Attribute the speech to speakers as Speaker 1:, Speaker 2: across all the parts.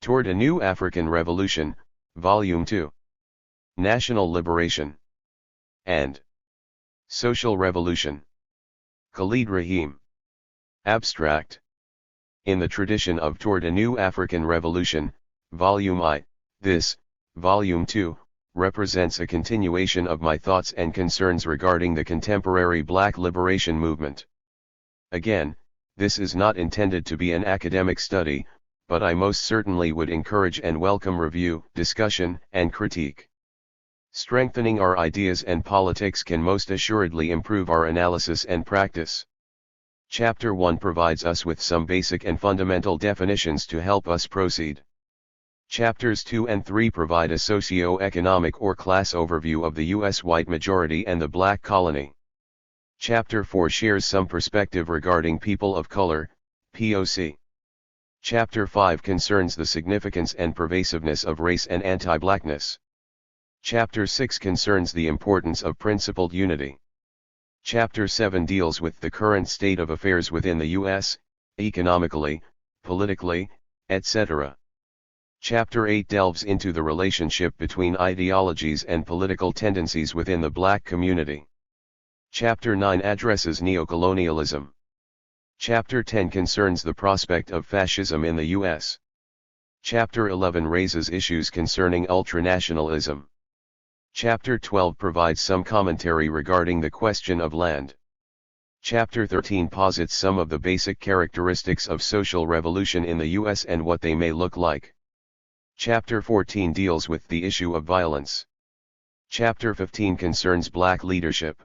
Speaker 1: Toward a New African Revolution, Volume 2. National Liberation and Social Revolution. Khalid Raheem. Abstract. In the tradition of Toward a New African Revolution, Volume I, this, Volume 2, represents a continuation of my thoughts and concerns regarding the contemporary Black liberation movement. Again, this is not intended to be an academic study, but I most certainly would encourage and welcome review, discussion, and critique. Strengthening our ideas and politics can most assuredly improve our analysis and practice. Chapter 1 provides us with some basic and fundamental definitions to help us proceed. Chapters 2 and 3 provide a socio-economic or class overview of the U.S. white majority and the Black colony. Chapter 4 shares some perspective regarding people of color, POC. Chapter 5 concerns the significance and pervasiveness of race and anti-blackness. Chapter 6 concerns the importance of principled unity. Chapter 7 deals with the current state of affairs within the U.S., economically, politically, etc. Chapter 8 delves into the relationship between ideologies and political tendencies within the Black community. Chapter 9 addresses neocolonialism. Chapter 10 concerns the prospect of fascism in the U.S. Chapter 11 raises issues concerning ultranationalism. Chapter 12 provides some commentary regarding the question of land. Chapter 13 posits some of the basic characteristics of social revolution in the U.S. and what they may look like. Chapter 14 deals with the issue of violence. Chapter 15 concerns Black leadership.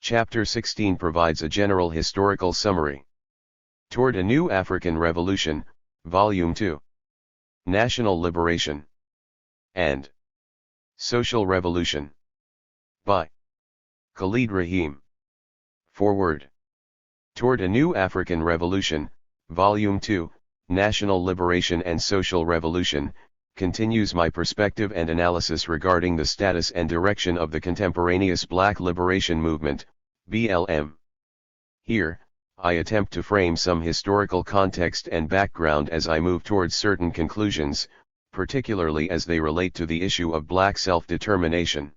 Speaker 1: Chapter 16 provides a general historical summary. Toward a New African Revolution, Volume 2. National Liberation and Social Revolution. By Khalid Raheem. Forward. Toward a New African Revolution, Volume 2, National Liberation and Social Revolution, continues my perspective and analysis regarding the status and direction of the contemporaneous Black liberation movement, BLM. Here, I attempt to frame some historical context and background as I move towards certain conclusions, particularly as they relate to the issue of Black self-determination.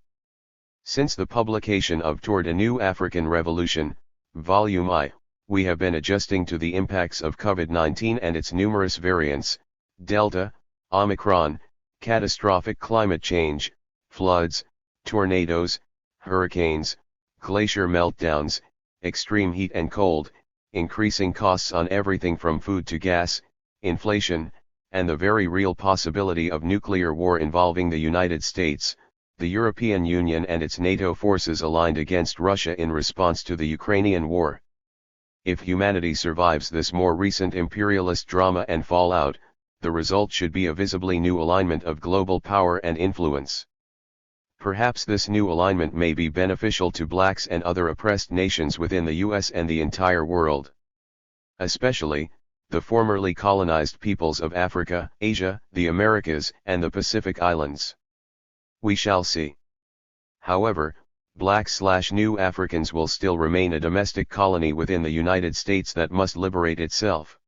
Speaker 1: Since the publication of Toward a New African Revolution, Volume I, we have been adjusting to the impacts of COVID-19 and its numerous variants, Delta, Omicron, catastrophic climate change, floods, tornadoes, hurricanes, glacier meltdowns, extreme heat and cold, increasing costs on everything from food to gas, inflation, and the very real possibility of nuclear war involving the United States, the European Union and its NATO forces aligned against Russia in response to the Ukrainian war. If humanity survives this more recent imperialist drama and fallout, the result should be a visibly new alignment of global power and influence. Perhaps this new alignment may be beneficial to Blacks and other oppressed nations within the U.S. and the entire world. Especially, the formerly colonized peoples of Africa, Asia, the Americas, and the Pacific Islands. We shall see. However, Black/New Africans will still remain a domestic colony within the United States that must liberate itself.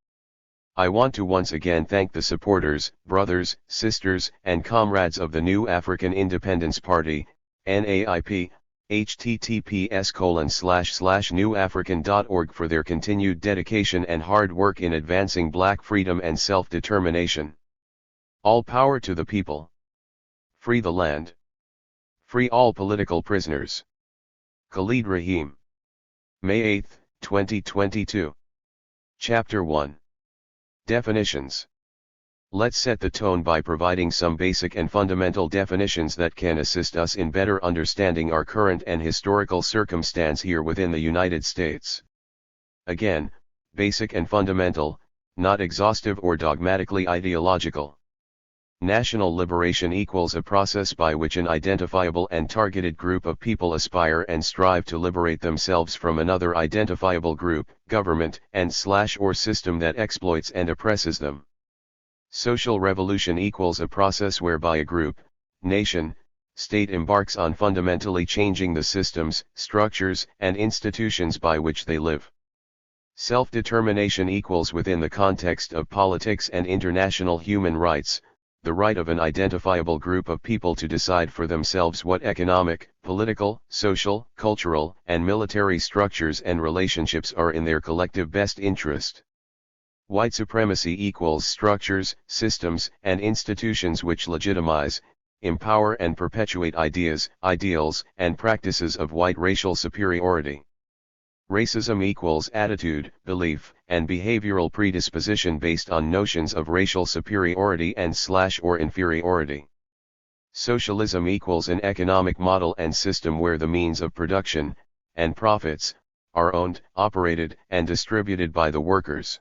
Speaker 1: I want to once again thank the supporters, brothers, sisters, and comrades of the New African Independence Party, NAIP, https://newafrican.org for their continued dedication and hard work in advancing Black freedom and self-determination. All power to the people. Free the land. Free all political prisoners. Khalid Raheem. May 8, 2022. Chapter 1. Definitions. Let's set the tone by providing some basic and fundamental definitions that can assist us in better understanding our current and historical circumstance here within the United States. Again, basic and fundamental, not exhaustive or dogmatically ideological. National liberation equals a process by which an identifiable and targeted group of people aspire and strive to liberate themselves from another identifiable group, government, and/or system that exploits and oppresses them. Social revolution equals a process whereby a group, nation, state embarks on fundamentally changing the systems, structures, and institutions by which they live. Self-determination equals within the context of politics and international human rights, the right of an identifiable group of people to decide for themselves what economic, political, social, cultural, and military structures and relationships are in their collective best interest. White supremacy equals structures, systems, and institutions which legitimize, empower and perpetuate ideas, ideals, and practices of white racial superiority. Racism equals attitude, belief, and behavioral predisposition based on notions of racial superiority and/or inferiority. Socialism equals an economic model and system where the means of production, and profits, are owned, operated, and distributed by the workers.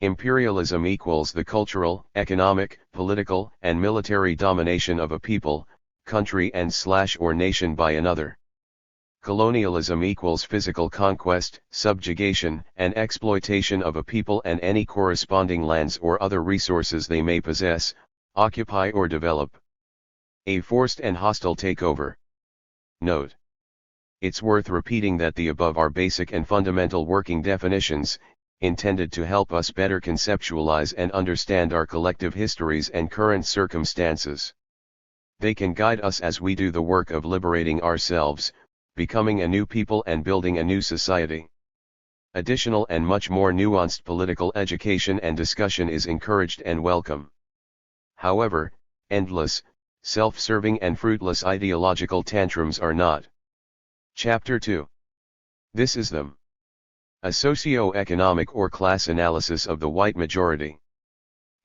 Speaker 1: Imperialism equals the cultural, economic, political, and military domination of a people, country and/or nation by another. Colonialism equals physical conquest, subjugation, and exploitation of a people and any corresponding lands or other resources they may possess, occupy or develop. A forced and hostile takeover. Note: it's worth repeating that the above are basic and fundamental working definitions, intended to help us better conceptualize and understand our collective histories and current circumstances. They can guide us as we do the work of liberating ourselves, becoming a new people and building a new society. Additional and much more nuanced political education and discussion is encouraged and welcome. However, endless, self-serving and fruitless ideological tantrums are not. Chapter 2. This is them. A socio-economic or class analysis of the white majority.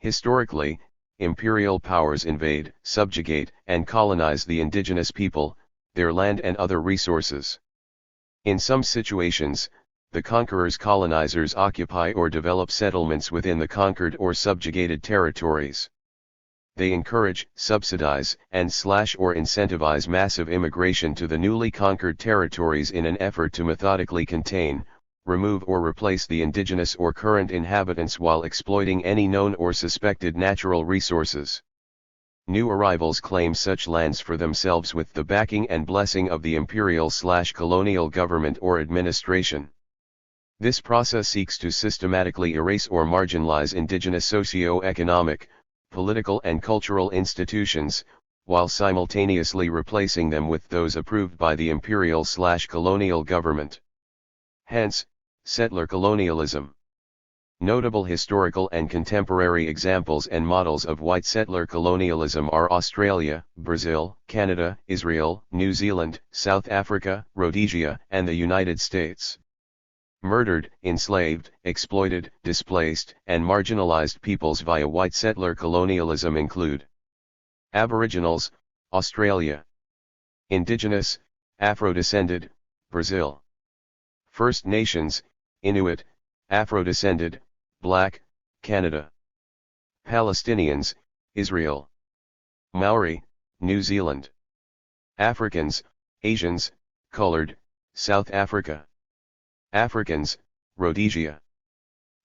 Speaker 1: Historically, imperial powers invade, subjugate, and colonize the indigenous people, their land and other resources. In some situations, the conquerors' colonizers occupy or develop settlements within the conquered or subjugated territories. They encourage, subsidize, and/or incentivize massive immigration to the newly conquered territories in an effort to methodically contain, remove or replace the indigenous or current inhabitants while exploiting any known or suspected natural resources. New arrivals claim such lands for themselves with the backing and blessing of the imperial/colonial government or administration. This process seeks to systematically erase or marginalize indigenous socio-economic, political and cultural institutions, while simultaneously replacing them with those approved by the imperial/colonial government. Hence, settler colonialism. Notable historical and contemporary examples and models of white settler colonialism are Australia, Brazil, Canada, Israel, New Zealand, South Africa, Rhodesia, and the United States. Murdered, enslaved, exploited, displaced, and marginalized peoples via white settler colonialism include: Aboriginals, Australia; Indigenous, Afro-descended, Brazil; First Nations, Inuit, Afro-descended, Black, Canada; Palestinians, Israel; Maori, New Zealand; Africans, Asians, Colored, South Africa; Africans, Rhodesia;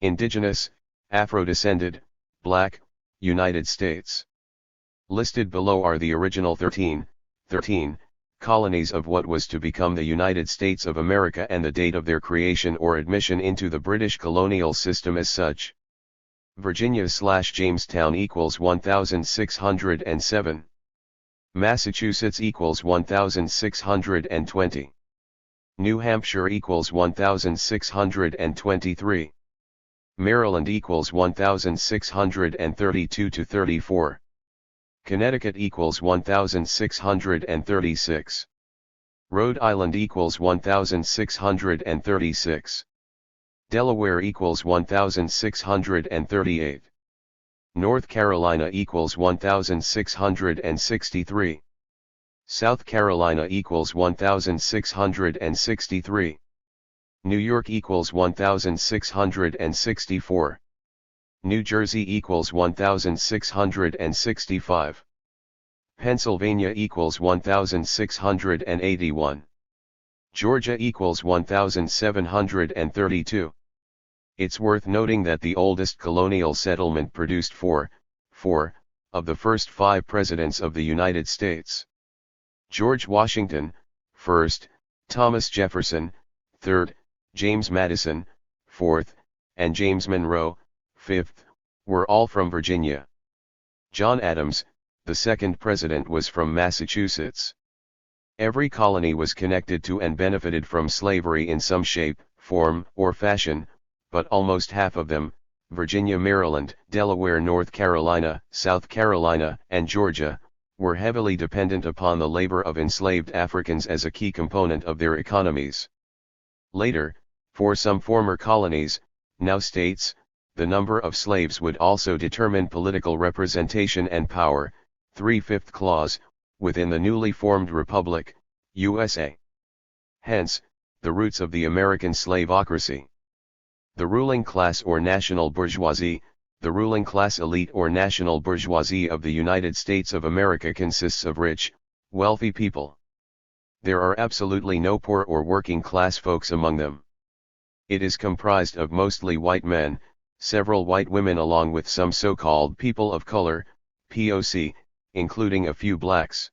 Speaker 1: Indigenous, Afro-descended, Black, United States. Listed below are the original 13 colonies of what was to become the United States of America and the date of their creation or admission into the British colonial system as such. Virginia/Jamestown equals 1607. Massachusetts equals 1620. New Hampshire equals 1623. Maryland equals 1632 to 34. Connecticut equals 1636. Rhode Island equals 1636. Delaware equals 1638. North Carolina equals 1663. South Carolina equals 1663. New York equals 1664. New Jersey equals 1665. Pennsylvania equals 1681. Georgia equals 1732. It's worth noting that the oldest colonial settlement produced four of the first 5 presidents of the United States. George Washington, 1st, Thomas Jefferson, 3rd, James Madison, 4th, and James Monroe, 5th, were all from Virginia. John Adams, the second president, was from Massachusetts. Every colony was connected to and benefited from slavery in some shape, form, or fashion, but almost half of them, Virginia, Maryland, Delaware, North Carolina, South Carolina, and Georgia, were heavily dependent upon the labor of enslaved Africans as a key component of their economies. Later, for some former colonies, now states, the number of slaves would also determine political representation and power, 3/5 clause, within the newly formed Republic, USA. Hence, the roots of the American slaveocracy. The ruling class or national bourgeoisie, the ruling class elite or national bourgeoisie of the United States of America consists of rich, wealthy people. There are absolutely no poor or working class folks among them. It is comprised of mostly white men, several white women along with some so-called people of color, POC, including a few blacks.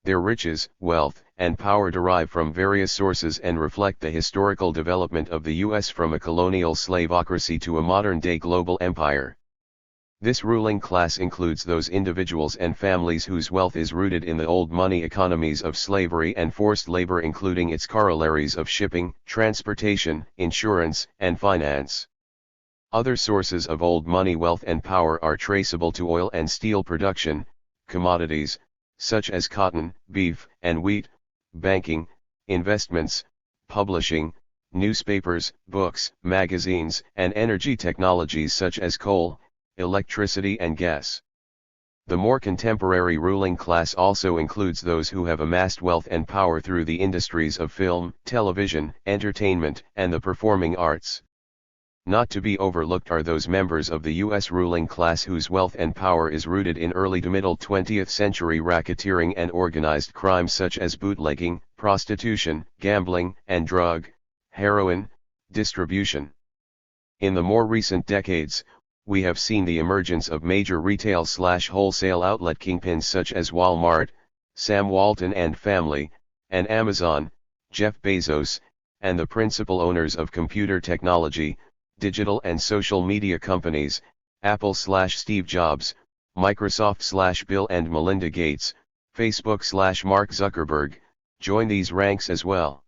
Speaker 1: Their riches, wealth, and power derive from various sources and reflect the historical development of the U.S. from a colonial slaveocracy to a modern-day global empire. This ruling class includes those individuals and families whose wealth is rooted in the old money economies of slavery and forced labor, including its corollaries of shipping, transportation, insurance, and finance. Other sources of old money wealth and power are traceable to oil and steel production, commodities, such as cotton, beef, and wheat, banking, investments, publishing, newspapers, books, magazines, and energy technologies such as coal, electricity and gas. The more contemporary ruling class also includes those who have amassed wealth and power through the industries of film, television, entertainment, and the performing arts. Not to be overlooked are those members of the U.S. ruling class whose wealth and power is rooted in early to middle 20th century racketeering and organized crime such as bootlegging, prostitution, gambling, and drug, heroin, distribution. In the more recent decades, we have seen the emergence of major retail/wholesale outlet kingpins such as Walmart, Sam Walton and Family, and Amazon, Jeff Bezos, and the principal owners of computer technology, digital and social media companies, Apple/Steve Jobs, Microsoft/Bill and Melinda Gates, Facebook/Mark Zuckerberg, join these ranks as well.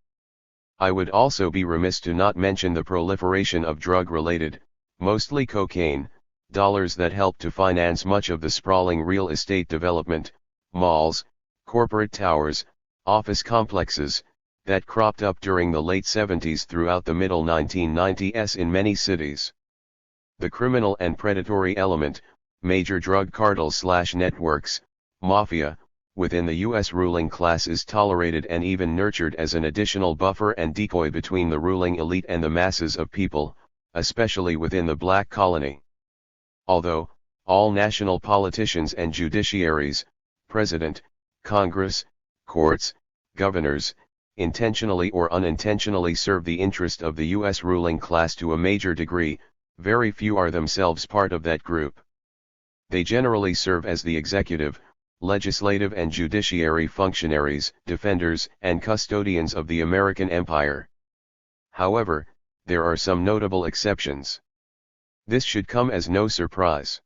Speaker 1: I would also be remiss to not mention the proliferation of drug-related, mostly cocaine, dollars that help to finance much of the sprawling real estate development, malls, corporate towers, office complexes, that cropped up during the late 70s throughout the middle 1990s in many cities. The criminal and predatory element, major drug cartels/networks, mafia, within the U.S. ruling class is tolerated and even nurtured as an additional buffer and decoy between the ruling elite and the masses of people, especially within the black colony. Although, all national politicians and judiciaries, president, Congress, courts, governors, intentionally or unintentionally serve the interest of the U.S. ruling class to a major degree, very few are themselves part of that group. They generally serve as the executive, legislative and judiciary functionaries, defenders and custodians of the American empire. However, there are some notable exceptions. This should come as no surprise.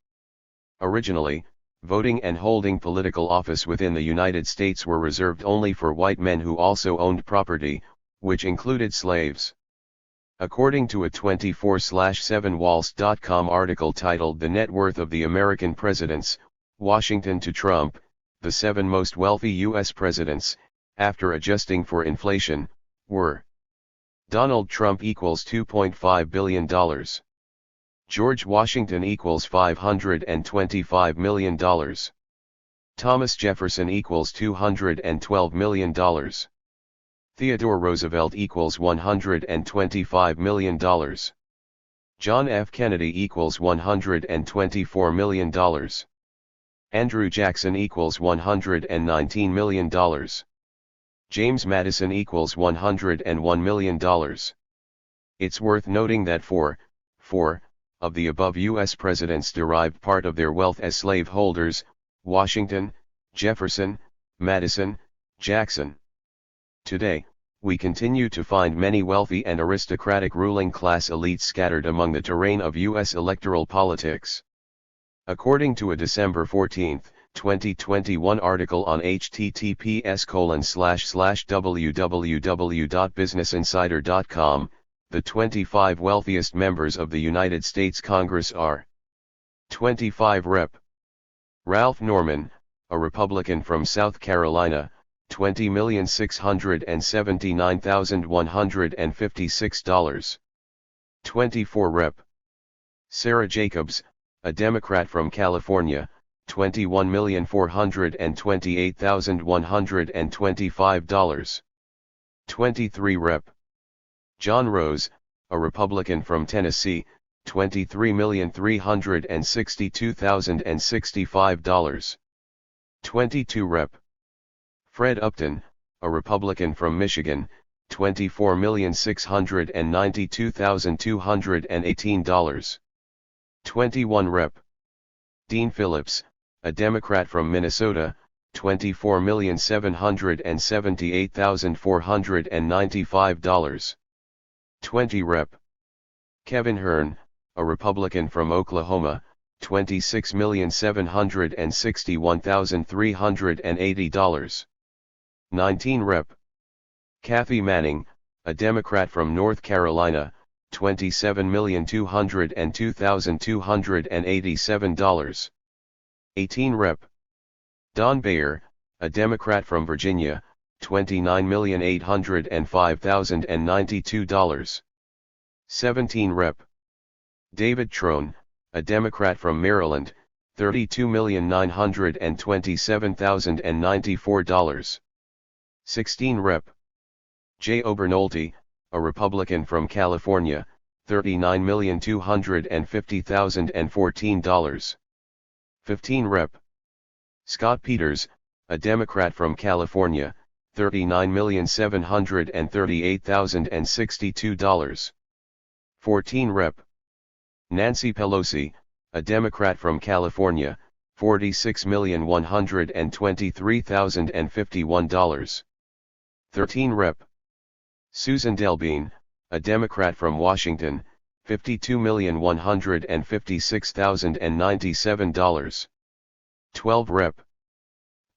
Speaker 1: Originally, voting and holding political office within the United States were reserved only for white men who also owned property, which included slaves. According to a 24/7walls.com article titled "The Net Worth of the American Presidents, Washington to Trump, the 7 most wealthy U.S. presidents, after adjusting for inflation, were: Donald Trump equals $2.5 billion. George Washington equals $525 million. Thomas Jefferson equals $212 million. Theodore Roosevelt equals $125 million. John F. Kennedy equals $124 million. Andrew Jackson equals $119 million. James Madison equals $101 million. It's worth noting that four of the above U.S. presidents derived part of their wealth as slaveholders: Washington, Jefferson, Madison, Jackson. Today, we continue to find many wealthy and aristocratic ruling class elites scattered among the terrain of U.S. electoral politics. According to a December 14, 2021 article on https://www.businessinsider.com, the 25 wealthiest members of the United States Congress are: 25 Rep. Ralph Norman, a Republican from South Carolina, $20,679,156. 24 Rep. Sarah Jacobs, a Democrat from California, $21,428,125. 23 Rep. John Rose, a Republican from Tennessee, $23,362,065. 22 Rep. Fred Upton, a Republican from Michigan, $24,692,218. 21 Rep. Dean Phillips, a Democrat from Minnesota, $24,778,495. 20 Rep. Kevin Hern, a Republican from Oklahoma, $26,761,380. 19 Rep. Kathy Manning, a Democrat from North Carolina, $27,202,287. 18 Rep. Don Bayer, a Democrat from Virginia, $29,805,092. 17 Rep. David Trone, a Democrat from Maryland, $32,927,094. 16 Rep. Jay Obernolte, a Republican from California, $39,250,014. 15 Rep. Scott Peters, a Democrat from California, $39,738,062. 14 Rep. Nancy Pelosi, a Democrat from California, $46,123,051. 13 Rep. Susan Delbene, a Democrat from Washington, $52,156,097. 12 Rep.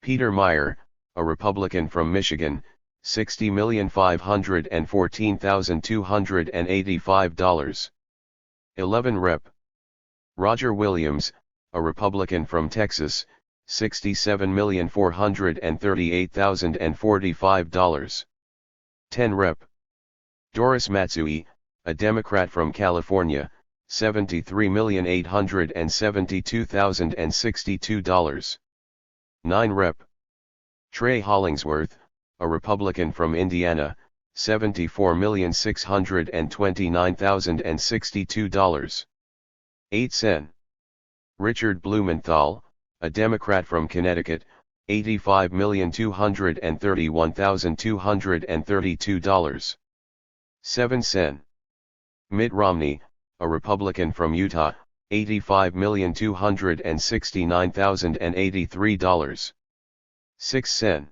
Speaker 1: Peter Meyer, a Republican from Michigan, $60,514,285. 11 Rep. Roger Williams, a Republican from Texas, $67,438,045. 10 Rep. Doris Matsui, a Democrat from California, $73,872,062. 9 Rep. Trey Hollingsworth, a Republican from Indiana, $74,629,062. 8 Sen. Richard Blumenthal, a Democrat from Connecticut, $85,231,232. 7 Sen. Mitt Romney, a Republican from Utah, $85,269,083. 6 Sen.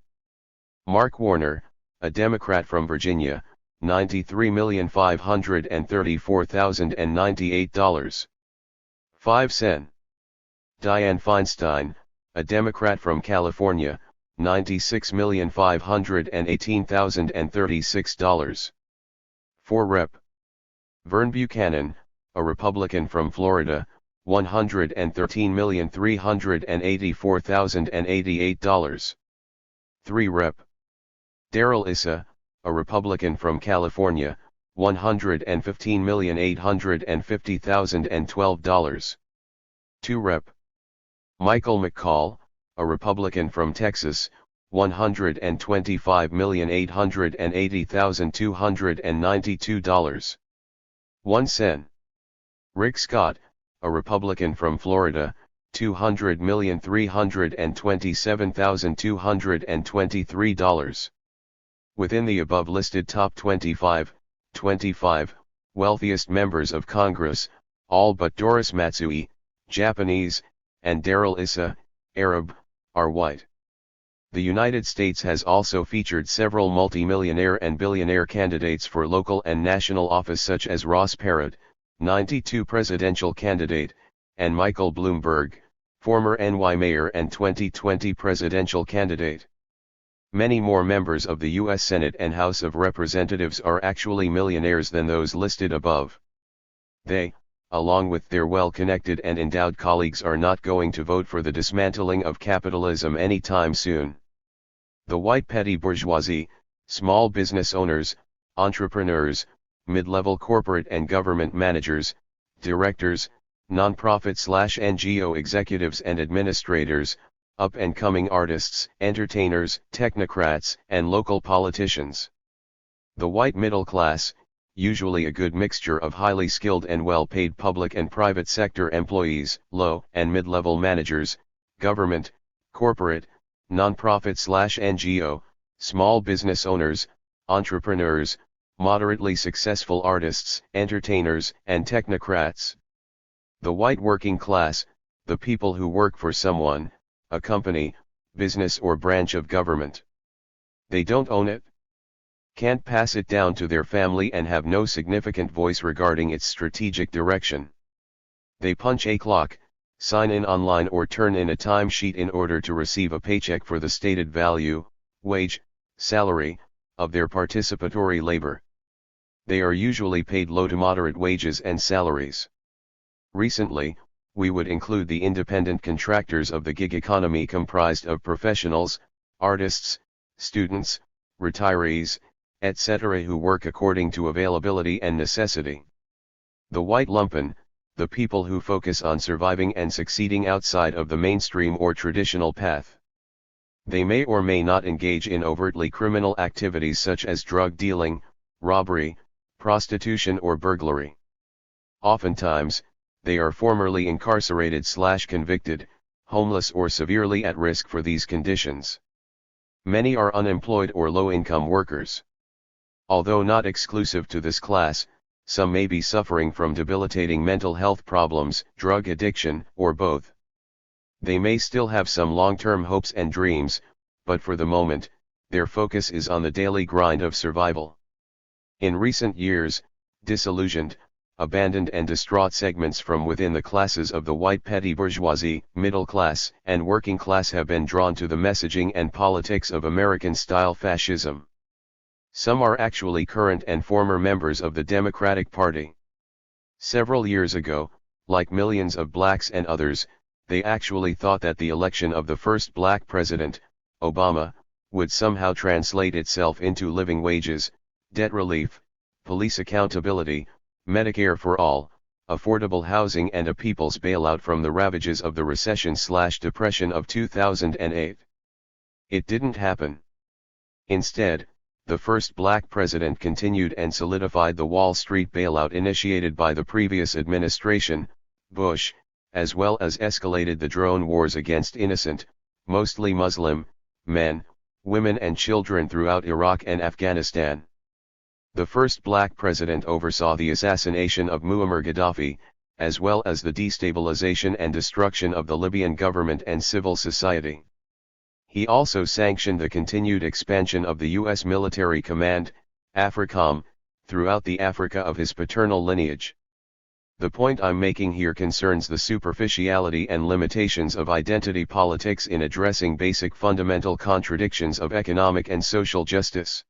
Speaker 1: Mark Warner, a Democrat from Virginia, $93,534,098. 5 Sen. Dianne Feinstein, a Democrat from California, $96,518,036. 4 Rep. Vern Buchanan, a Republican from Florida, $113,384,088. 3 Rep. Darrell Issa, a Republican from California, $115,850,012. 2 Rep. Michael McCall, a Republican from Texas, $125,880,292. 1 Sen. Rick Scott, a Republican from Florida, $200,327,223. Within the above listed top 25 wealthiest members of Congress, all but Doris Matsui, Japanese, and Darrell Issa, Arab, are white. The United States has also featured several multimillionaire and billionaire candidates for local and national office such as Ross Perot, 92 presidential candidate, and Michael Bloomberg, former NY mayor and 2020 presidential candidate. Many more members of the U.S. Senate and House of Representatives are actually millionaires than those listed above. They, along with their well-connected and endowed colleagues, are not going to vote for the dismantling of capitalism anytime soon. The white petty bourgeoisie, small business owners, entrepreneurs, mid-level corporate and government managers, directors, nonprofit/NGO executives and administrators, up-and-coming artists, entertainers, technocrats, and local politicians. The white middle class, usually a good mixture of highly skilled and well-paid public and private sector employees, low and mid-level managers, government, corporate, nonprofit/NGO, small business owners, entrepreneurs, moderately successful artists, entertainers, and technocrats. The white working class, the people who work for someone, a company, business or branch of government. They don't own it, can't pass it down to their family, and have no significant voice regarding its strategic direction. They punch a clock, sign in online or turn in a timesheet in order to receive a paycheck for the stated value, wage, salary, of their participatory labor. They are usually paid low to moderate wages and salaries. Recently, we would include the independent contractors of the gig economy, comprised of professionals, artists, students, retirees, etc., who work according to availability and necessity. The white lumpen, the people who focus on surviving and succeeding outside of the mainstream or traditional path. They may or may not engage in overtly criminal activities such as drug dealing, robbery, prostitution or burglary. Oftentimes, they are formerly incarcerated/convicted, homeless or severely at risk for these conditions. Many are unemployed or low-income workers. Although not exclusive to this class, some may be suffering from debilitating mental health problems, drug addiction, or both. They may still have some long-term hopes and dreams, but for the moment, their focus is on the daily grind of survival. In recent years, disillusioned, abandoned and distraught segments from within the classes of the white petty bourgeoisie, middle class, and working class have been drawn to the messaging and politics of American-style fascism. Some are actually current and former members of the Democratic Party. Several years ago, like millions of blacks and others, they actually thought that the election of the first black president, Obama, would somehow translate itself into living wages, debt relief, police accountability, Medicare for all, affordable housing and a people's bailout from the ravages of the recession/depression of 2008. It didn't happen. Instead, the first black president continued and solidified the Wall Street bailout initiated by the previous administration, Bush, as well as escalated the drone wars against innocent, mostly Muslim, men, women and children throughout Iraq and Afghanistan. The first black president oversaw the assassination of Muammar Gaddafi, as well as the destabilization and destruction of the Libyan government and civil society. He also sanctioned the continued expansion of the U.S. military command, AFRICOM, throughout the Africa of his paternal lineage. The point I'm making here concerns the superficiality and limitations of identity politics in addressing basic fundamental contradictions of economic and social justice.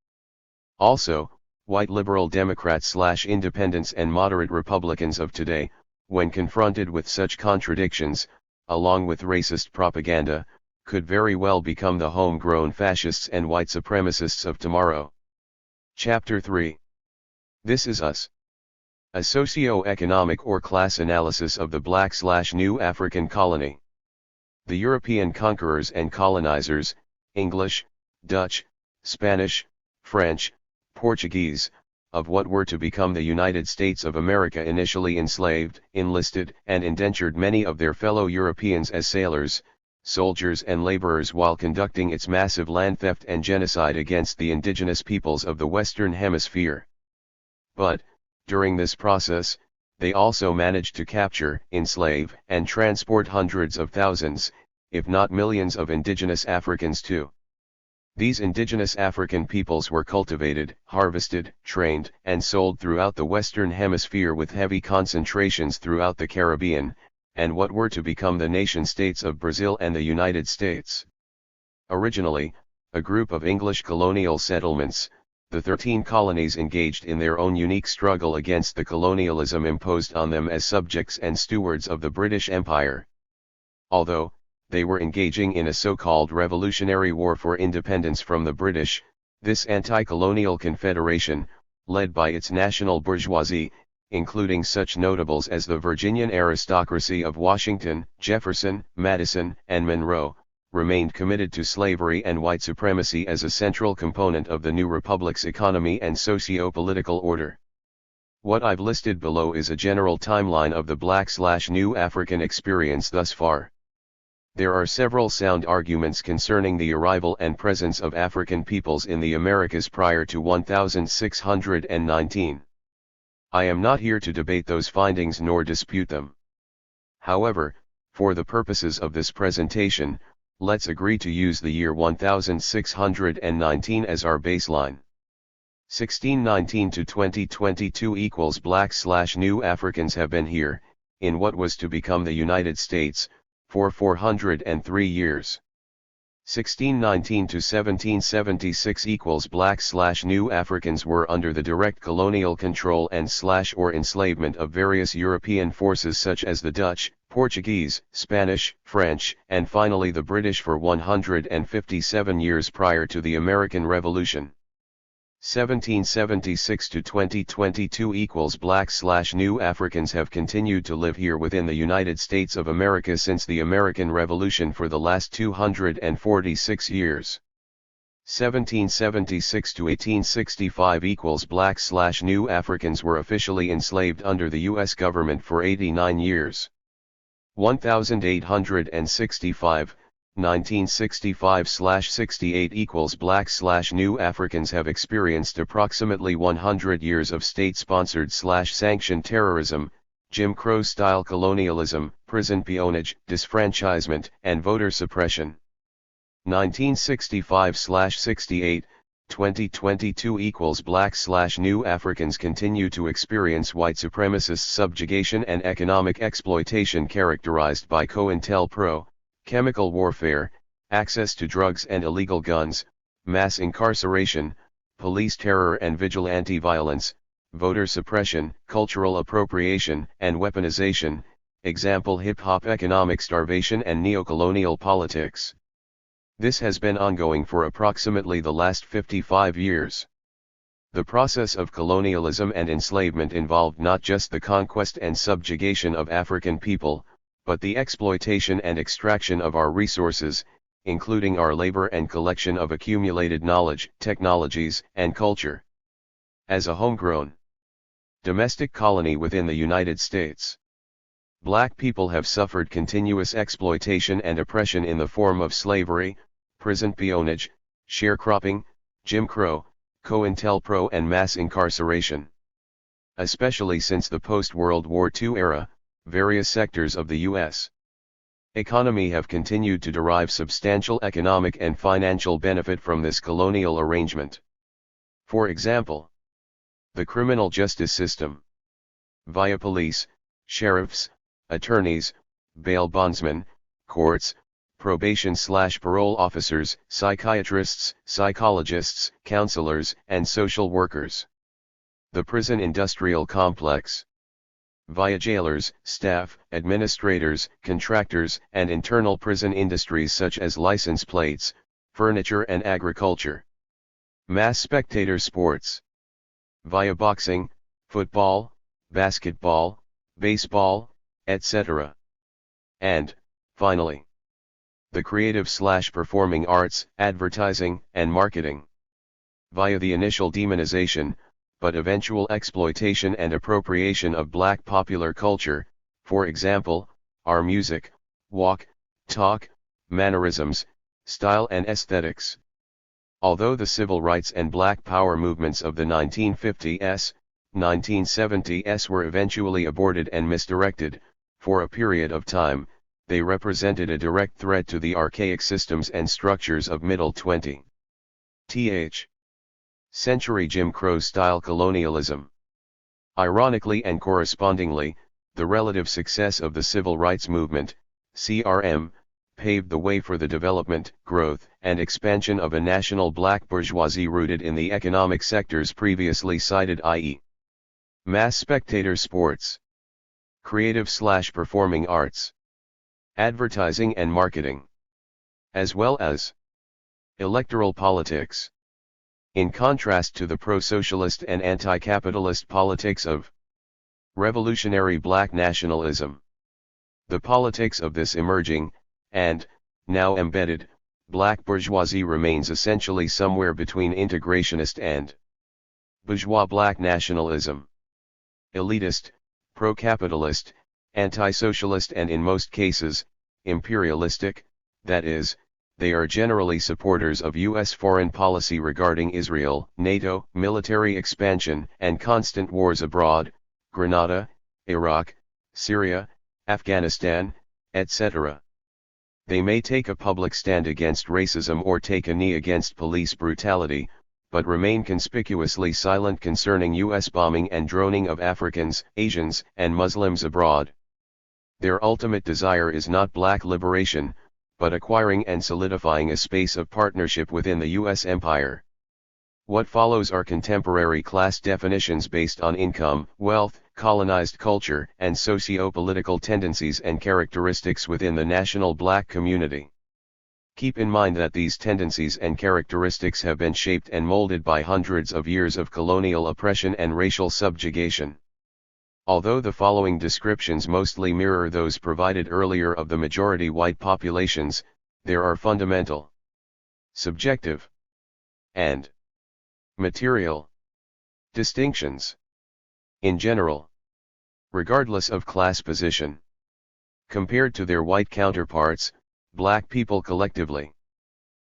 Speaker 1: Also, white liberal Democrats/independents and moderate Republicans of today, when confronted with such contradictions, along with racist propaganda, could very well become the homegrown fascists and white supremacists of tomorrow. Chapter 3. This is Us. A socio-economic or class analysis of the black/new African colony. The European conquerors and colonizers, English, Dutch, Spanish, French, Portuguese, of what were to become the United States of America initially enslaved, enlisted, and indentured many of their fellow Europeans as sailors, soldiers and laborers while conducting its massive land theft and genocide against the indigenous peoples of the Western Hemisphere. But, during this process, they also managed to capture, enslave, and transport hundreds of thousands, if not millions of indigenous Africans too. These indigenous African peoples were cultivated, harvested, trained, and sold throughout the Western Hemisphere with heavy concentrations throughout the Caribbean, and what were to become the nation-states of Brazil and the United States. Originally, a group of English colonial settlements, the 13 colonies engaged in their own unique struggle against the colonialism imposed on them as subjects and stewards of the British Empire. Although, they were engaging in a so-called revolutionary war for independence from the British, this anti-colonial confederation, led by its national bourgeoisie, including such notables as the Virginian aristocracy of Washington, Jefferson, Madison, and Monroe, remained committed to slavery and white supremacy as a central component of the new republic's economy and socio-political order. What I've listed below is a general timeline of the Black/New African experience thus far. There are several sound arguments concerning the arrival and presence of African peoples in the Americas prior to 1619. I am not here to debate those findings nor dispute them. However, for the purposes of this presentation, let's agree to use the year 1619 as our baseline. 1619 to 2022 equals Black/New Africans have been here, in what was to become the United States, for 403 years. 1619 to 1776 equals Black/New Africans were under the direct colonial control and/or enslavement of various European forces such as the Dutch, Portuguese, Spanish, French, and finally the British for 157 years prior to the American Revolution. 1776 to 2022 equals Black/New Africans have continued to live here within the United States of America since the American Revolution for the last 246 years. 1776 to 1865 equals Black/New Africans were officially enslaved under the U.S. government for 89 years. 1865, 1965/68 equals Black/New Africans have experienced approximately 100 years of state-sponsored/sanctioned terrorism, Jim Crow-style colonialism, prison peonage, disfranchisement, and voter suppression. 1965/68, 2022 equals Black/New Africans continue to experience white supremacist subjugation and economic exploitation characterized by COINTELPRO, chemical warfare, access to drugs and illegal guns, mass incarceration, police terror and vigilante violence, voter suppression, cultural appropriation and weaponization, example hip-hop economic starvation and neocolonial politics. This has been ongoing for approximately the last 55 years. The process of colonialism and enslavement involved not just the conquest and subjugation of African people, but the exploitation and extraction of our resources, including our labor and collection of accumulated knowledge, technologies, and culture. As a homegrown domestic colony within the United States, Black people have suffered continuous exploitation and oppression in the form of slavery, prison peonage, sharecropping, Jim Crow, COINTELPRO and mass incarceration. Especially since the post-World War II era, various sectors of the U.S. economy have continued to derive substantial economic and financial benefit from this colonial arrangement. For example, the criminal justice system, via police, sheriffs, attorneys, bail bondsmen, courts, probation/parole officers, psychiatrists, psychologists, counselors, and social workers. The prison industrial complex, via jailers, staff, administrators, contractors, and internal prison industries such as license plates, furniture and agriculture. Mass spectator sports, via boxing, football, basketball, baseball, etc. And, finally, the creative/performing arts, advertising, and marketing. Via the initial demonization, but eventual exploitation and appropriation of Black popular culture, for example, our music, walk, talk, mannerisms, style and aesthetics. Although the civil rights and Black power movements of the 1950s, 1970s were eventually aborted and misdirected, for a period of time, they represented a direct threat to the archaic systems and structures of Middle 20th th. Century Jim Crow-style colonialism. Ironically and correspondingly, the relative success of the Civil Rights Movement, CRM, paved the way for the development, growth, and expansion of a national black bourgeoisie rooted in the economic sectors previously cited, i.e. mass spectator sports, creative/performing arts, advertising and marketing, as well as electoral politics. In contrast to the pro-socialist and anti-capitalist politics of revolutionary black nationalism. The politics of this emerging, and, now embedded, black bourgeoisie remains essentially somewhere between integrationist and bourgeois black nationalism. Elitist, pro-capitalist, anti-socialist and in most cases, imperialistic, that is, they are generally supporters of U.S. foreign policy regarding Israel, NATO, military expansion and constant wars abroad, Grenada, Iraq, Syria, Afghanistan, etc. They may take a public stand against racism or take a knee against police brutality, but remain conspicuously silent concerning U.S. bombing and droning of Africans, Asians, and Muslims abroad. Their ultimate desire is not black liberation, but acquiring and solidifying a space of partnership within the U.S. empire. What follows are contemporary class definitions based on income, wealth, colonized culture, and socio-political tendencies and characteristics within the national black community. Keep in mind that these tendencies and characteristics have been shaped and molded by hundreds of years of colonial oppression and racial subjugation. Although the following descriptions mostly mirror those provided earlier of the majority white populations, there are fundamental, subjective, and material distinctions. In general, regardless of class position, compared to their white counterparts, black people collectively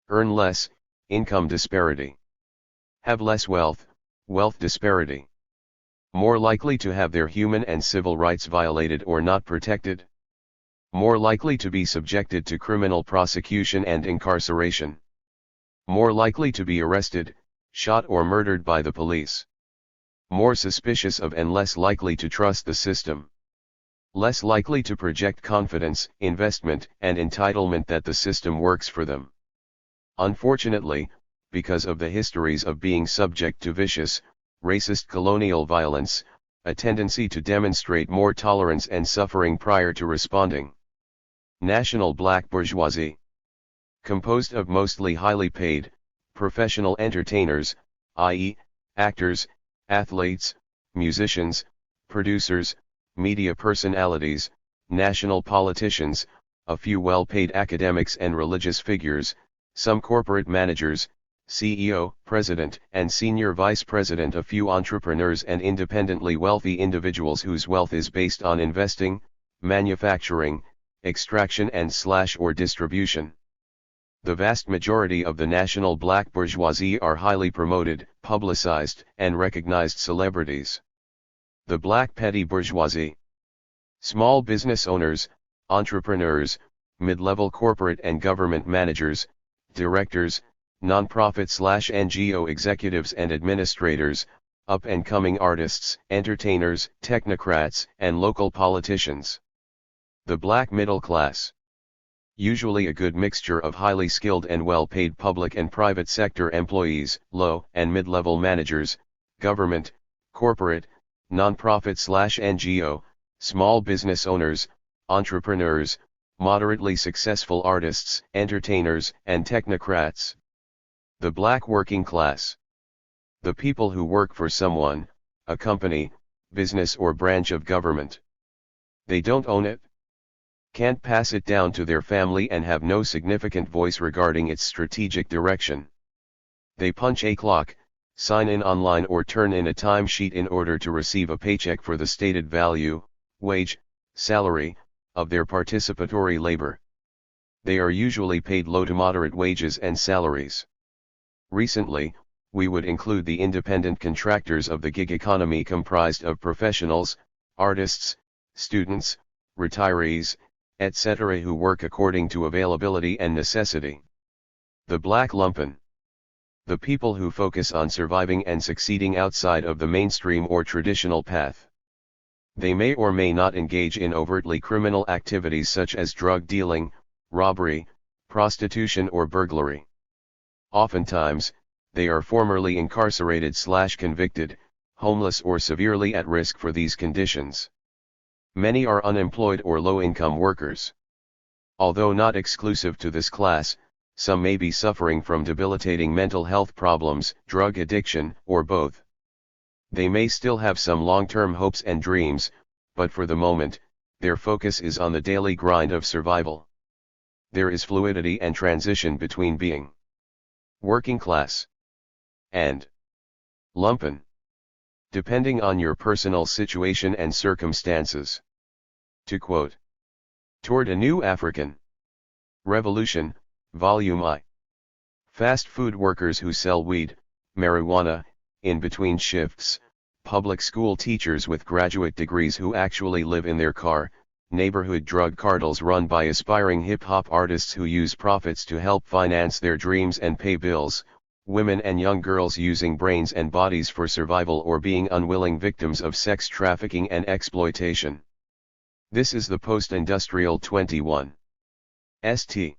Speaker 1: earn less, income disparity, have less wealth, wealth disparity, more likely to have their human and civil rights violated or not protected, more likely to be subjected to criminal prosecution and incarceration, more likely to be arrested, shot or murdered by the police, more suspicious of and less likely to trust the system, less likely to project confidence, investment, and entitlement that the system works for them. Unfortunately, because of the histories of being subject to vicious, racist colonial violence, a tendency to demonstrate more tolerance and suffering prior to responding. National black bourgeoisie, composed of mostly highly paid, professional entertainers, i.e., actors, athletes, musicians, producers, media personalities, national politicians, a few well-paid academics and religious figures, some corporate managers, CEO, President, and Senior Vice President, a few entrepreneurs and independently wealthy individuals whose wealth is based on investing, manufacturing, extraction and/or distribution. The vast majority of the national black bourgeoisie are highly promoted, publicized, and recognized celebrities. The black petty bourgeoisie, small business owners, entrepreneurs, mid-level corporate and government managers, directors, non-profit/NGO executives and administrators, up-and-coming artists, entertainers, technocrats, and local politicians. The black middle class, usually a good mixture of highly skilled and well-paid public and private sector employees, low and mid-level managers, government, corporate, non-profit/NGO, small business owners, entrepreneurs, moderately successful artists, entertainers, and technocrats. The black working class, the people who work for someone, a company, business or branch of government. They don't own it, can't pass it down to their family and have no significant voice regarding its strategic direction. They punch a clock, sign in online or turn in a timesheet in order to receive a paycheck for the stated value, wage, salary, of their participatory labor. They are usually paid low to moderate wages and salaries. Recently, we would include the independent contractors of the gig economy comprised of professionals, artists, students, retirees, etc. who work according to availability and necessity. The black lumpen, the people who focus on surviving and succeeding outside of the mainstream or traditional path. They may or may not engage in overtly criminal activities such as drug dealing, robbery, prostitution or burglary. Oftentimes, they are formerly incarcerated/convicted, homeless or severely at risk for these conditions. Many are unemployed or low-income workers. Although not exclusive to this class, some may be suffering from debilitating mental health problems, drug addiction, or both. They may still have some long-term hopes and dreams, but for the moment, their focus is on the daily grind of survival. There is fluidity and transition between being working class and lumpen, depending on your personal situation and circumstances. To quote, Toward a New African Revolution, Volume I. Fast food workers who sell weed, marijuana, in between shifts, public school teachers with graduate degrees who actually live in their car, neighborhood drug cartels run by aspiring hip-hop artists who use profits to help finance their dreams and pay bills, women and young girls using brains and bodies for survival or being unwilling victims of sex trafficking and exploitation. This is the post-industrial 21st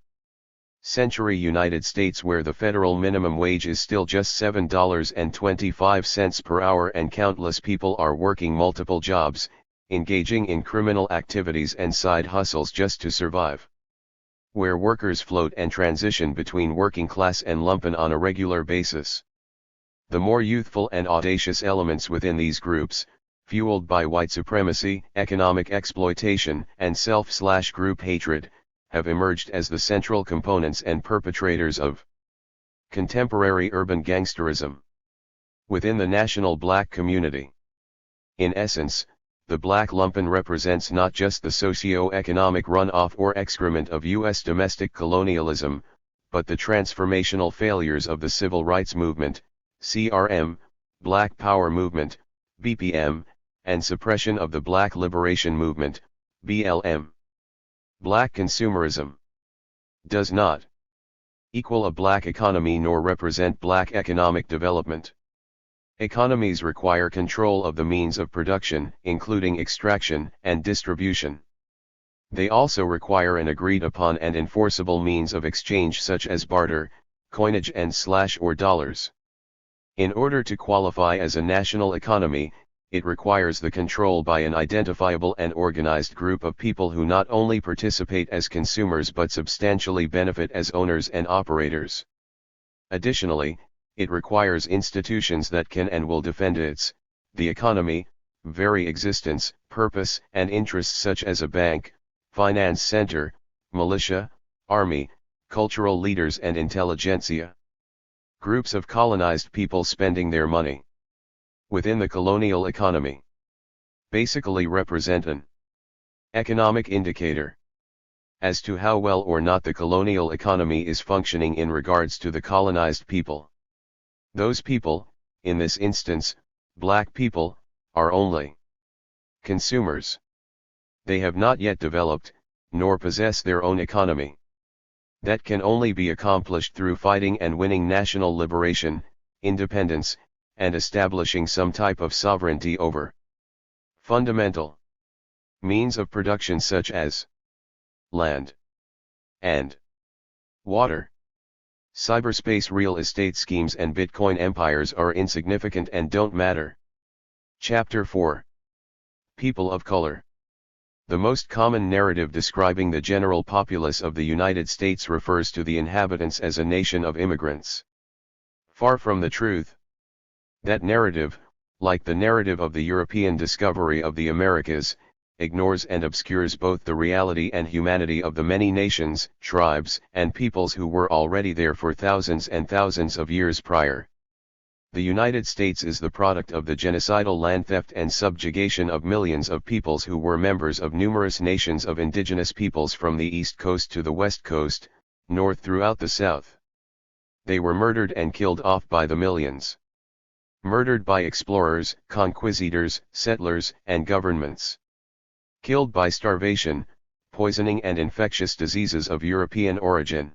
Speaker 1: century United States, where the federal minimum wage is still just $7.25 per hour and countless people are working multiple jobs, engaging in criminal activities and side hustles just to survive. Where workers float and transition between working class and lumpen on a regular basis. The more youthful and audacious elements within these groups, fueled by white supremacy, economic exploitation, and self/group hatred, have emerged as the central components and perpetrators of contemporary urban gangsterism within the national black community. In essence, the black lumpen represents not just the socio-economic runoff or excrement of U.S. domestic colonialism, but the transformational failures of the Civil Rights Movement, CRM, Black Power Movement, BPM, and suppression of the Black Liberation Movement, BLM. Black consumerism does not equal a black economy nor represent black economic development. Economies require control of the means of production, including extraction and distribution. They also require an agreed upon and enforceable means of exchange such as barter, coinage and /or dollars. In order to qualify as a national economy, it requires the control by an identifiable and organized group of people who not only participate as consumers but substantially benefit as owners and operators. Additionally, it requires institutions that can and will defend the economy, very existence, purpose, and interests such as a bank, finance center, militia, army, cultural leaders and intelligentsia. Groups of colonized people spending their money within the colonial economy basically represent an economic indicator as to how well or not the colonial economy is functioning in regards to the colonized people. Those people, in this instance, black people, are only consumers. They have not yet developed, nor possess their own economy. That can only be accomplished through fighting and winning national liberation, independence, and establishing some type of sovereignty over fundamental means of production such as land and water. Cyberspace real estate schemes and Bitcoin empires are insignificant and don't matter. Chapter 4. People of Color. The most common narrative describing the general populace of the United States refers to the inhabitants as a nation of immigrants. Far from the truth. That narrative, like the narrative of the European discovery of the Americas, ignores and obscures both the reality and humanity of the many nations, tribes, and peoples who were already there for thousands and thousands of years prior. The United States is the product of the genocidal land theft and subjugation of millions of peoples who were members of numerous nations of indigenous peoples from the East Coast to the West Coast, north throughout the South. They were murdered and killed off by the millions. Murdered by explorers, conquistadors, settlers, and governments. Killed by starvation, poisoning and infectious diseases of European origin.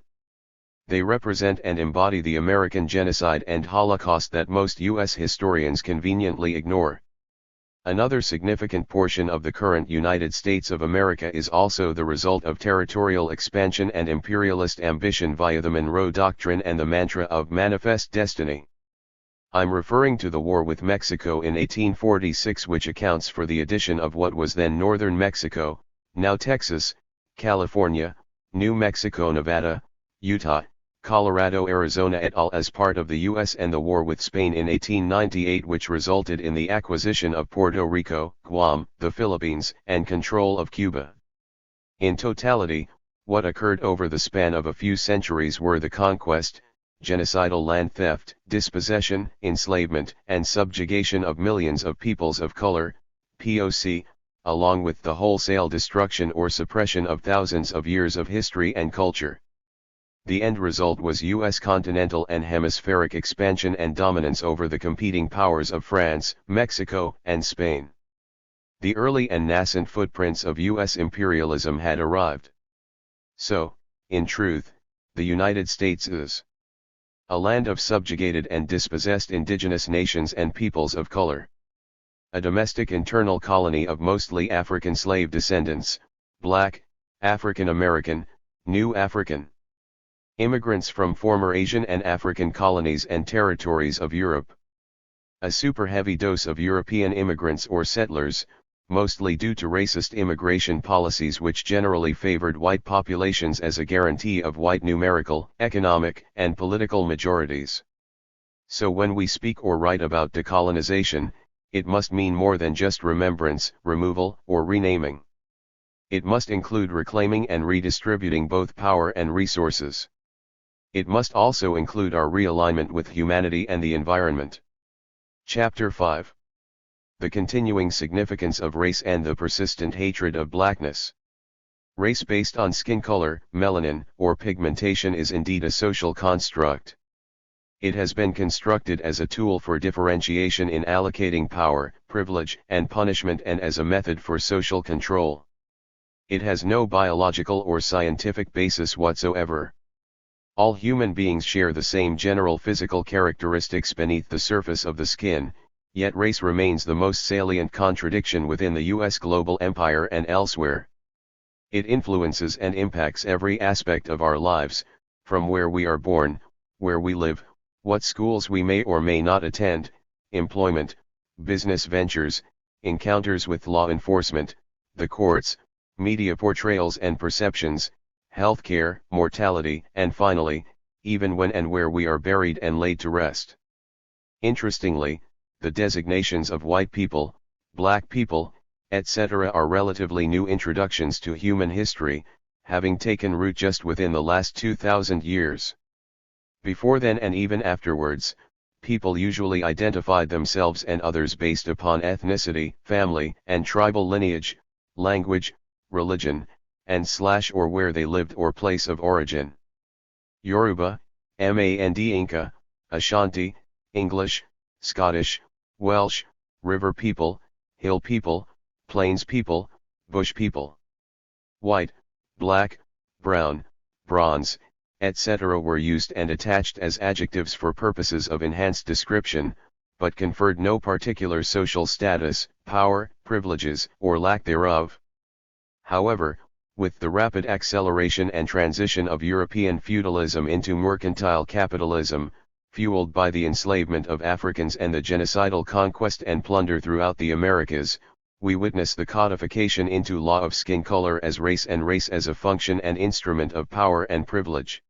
Speaker 1: They represent and embody the American genocide and Holocaust that most U.S. historians conveniently ignore. Another significant portion of the current United States of America is also the result of territorial expansion and imperialist ambition via the Monroe Doctrine and the mantra of manifest destiny. I'm referring to the war with Mexico in 1846, which accounts for the addition of what was then northern Mexico, now Texas, California, New Mexico, Nevada, Utah, Colorado, Arizona et al. As part of the U.S. and the war with Spain in 1898, which resulted in the acquisition of Puerto Rico, Guam, the Philippines, and control of Cuba. In totality, what occurred over the span of a few centuries were the conquest, genocidal land theft, dispossession, enslavement, and subjugation of millions of peoples of color, POC, along with the wholesale destruction or suppression of thousands of years of history and culture. The end result was U.S. continental and hemispheric expansion and dominance over the competing powers of France, Mexico, and Spain. The early and nascent footprints of U.S. imperialism had arrived. So, in truth, the United States is a land of subjugated and dispossessed indigenous nations and peoples of color. A domestic internal colony of mostly African slave descendants, Black, African American, New African immigrants from former Asian and African colonies and territories of Europe. A super heavy dose of European immigrants or settlers, mostly due to racist immigration policies which generally favored white populations as a guarantee of white numerical, economic, and political majorities. So when we speak or write about decolonization, it must mean more than just remembrance, removal, or renaming. It must include reclaiming and redistributing both power and resources. It must also include our realignment with humanity and the environment. Chapter 5. The continuing significance of race and the persistent hatred of blackness. Race based on skin color, melanin, or pigmentation is indeed a social construct. It has been constructed as a tool for differentiation in allocating power, privilege, and punishment, and as a method for social control. It has no biological or scientific basis whatsoever. All human beings share the same general physical characteristics beneath the surface of the skin, yet race remains the most salient contradiction within the U.S. global empire and elsewhere. It influences and impacts every aspect of our lives, from where we are born, where we live, what schools we may or may not attend, employment, business ventures, encounters with law enforcement, the courts, media portrayals and perceptions, healthcare, mortality, and finally, even when and where we are buried and laid to rest. Interestingly, the designations of white people, black people, etc. are relatively new introductions to human history, having taken root just within the last 2,000 years. Before then and even afterwards, people usually identified themselves and others based upon ethnicity, family, and tribal lineage, language, religion, and/or where they lived or place of origin. Yoruba, Mand Inca, Ashanti, English, Scottish, Welsh, river people, hill people, plains people, bush people. White, black, brown, bronze, etc. were used and attached as adjectives for purposes of enhanced description, but conferred no particular social status, power, privileges, or lack thereof. However, with the rapid acceleration and transition of European feudalism into mercantile capitalism, fueled by the enslavement of Africans and the genocidal conquest and plunder throughout the Americas, we witness the codification into law of skin color as race and race as a function and instrument of power and privilege.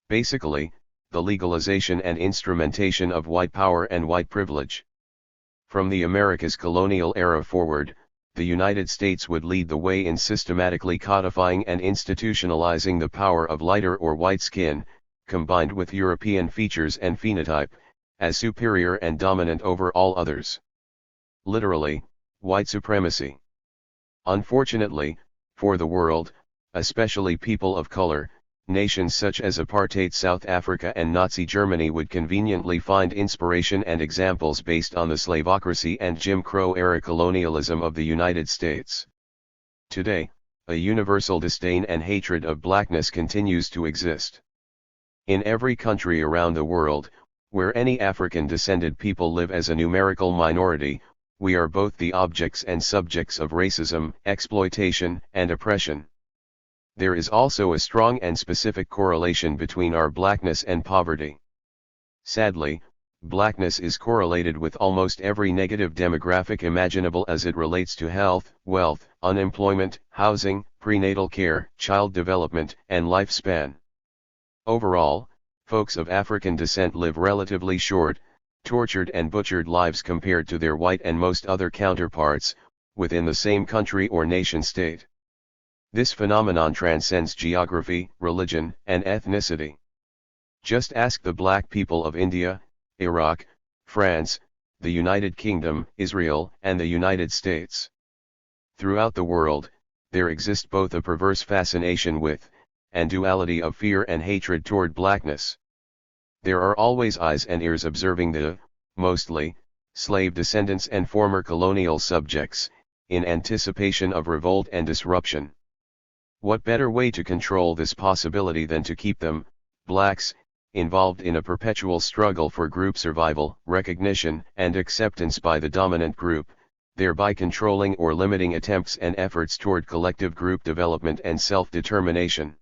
Speaker 1: Basically, the legalization and instrumentation of white power and white privilege. From the Americas colonial era forward, the United States would lead the way in systematically codifying and institutionalizing the power of lighter or white skin, combined with European features and phenotype, as superior and dominant over all others. Literally, white supremacy. Unfortunately, for the world, especially people of color, nations such as apartheid South Africa and Nazi Germany would conveniently find inspiration and examples based on the slavocracy and Jim Crow-era colonialism of the United States. Today, a universal disdain and hatred of blackness continues to exist. In every country around the world, where any African-descended people live as a numerical minority, we are both the objects and subjects of racism, exploitation, and oppression. There is also a strong and specific correlation between our blackness and poverty. Sadly, blackness is correlated with almost every negative demographic imaginable as it relates to health, wealth, unemployment, housing, prenatal care, child development, and lifespan. Overall, folks of African descent live relatively short, tortured and butchered lives compared to their white and most other counterparts, within the same country or nation-state. This phenomenon transcends geography, religion, and ethnicity. Just ask the black people of India, Iraq, France, the United Kingdom, Israel, and the United States. Throughout the world, there exists both a perverse fascination with, and duality of fear and hatred toward blackness. There are always eyes and ears observing the, mostly, slave descendants and former colonial subjects, in anticipation of revolt and disruption. What better way to control this possibility than to keep them, blacks, involved in a perpetual struggle for group survival, recognition, and acceptance by the dominant group, thereby controlling or limiting attempts and efforts toward collective group development and self-determination.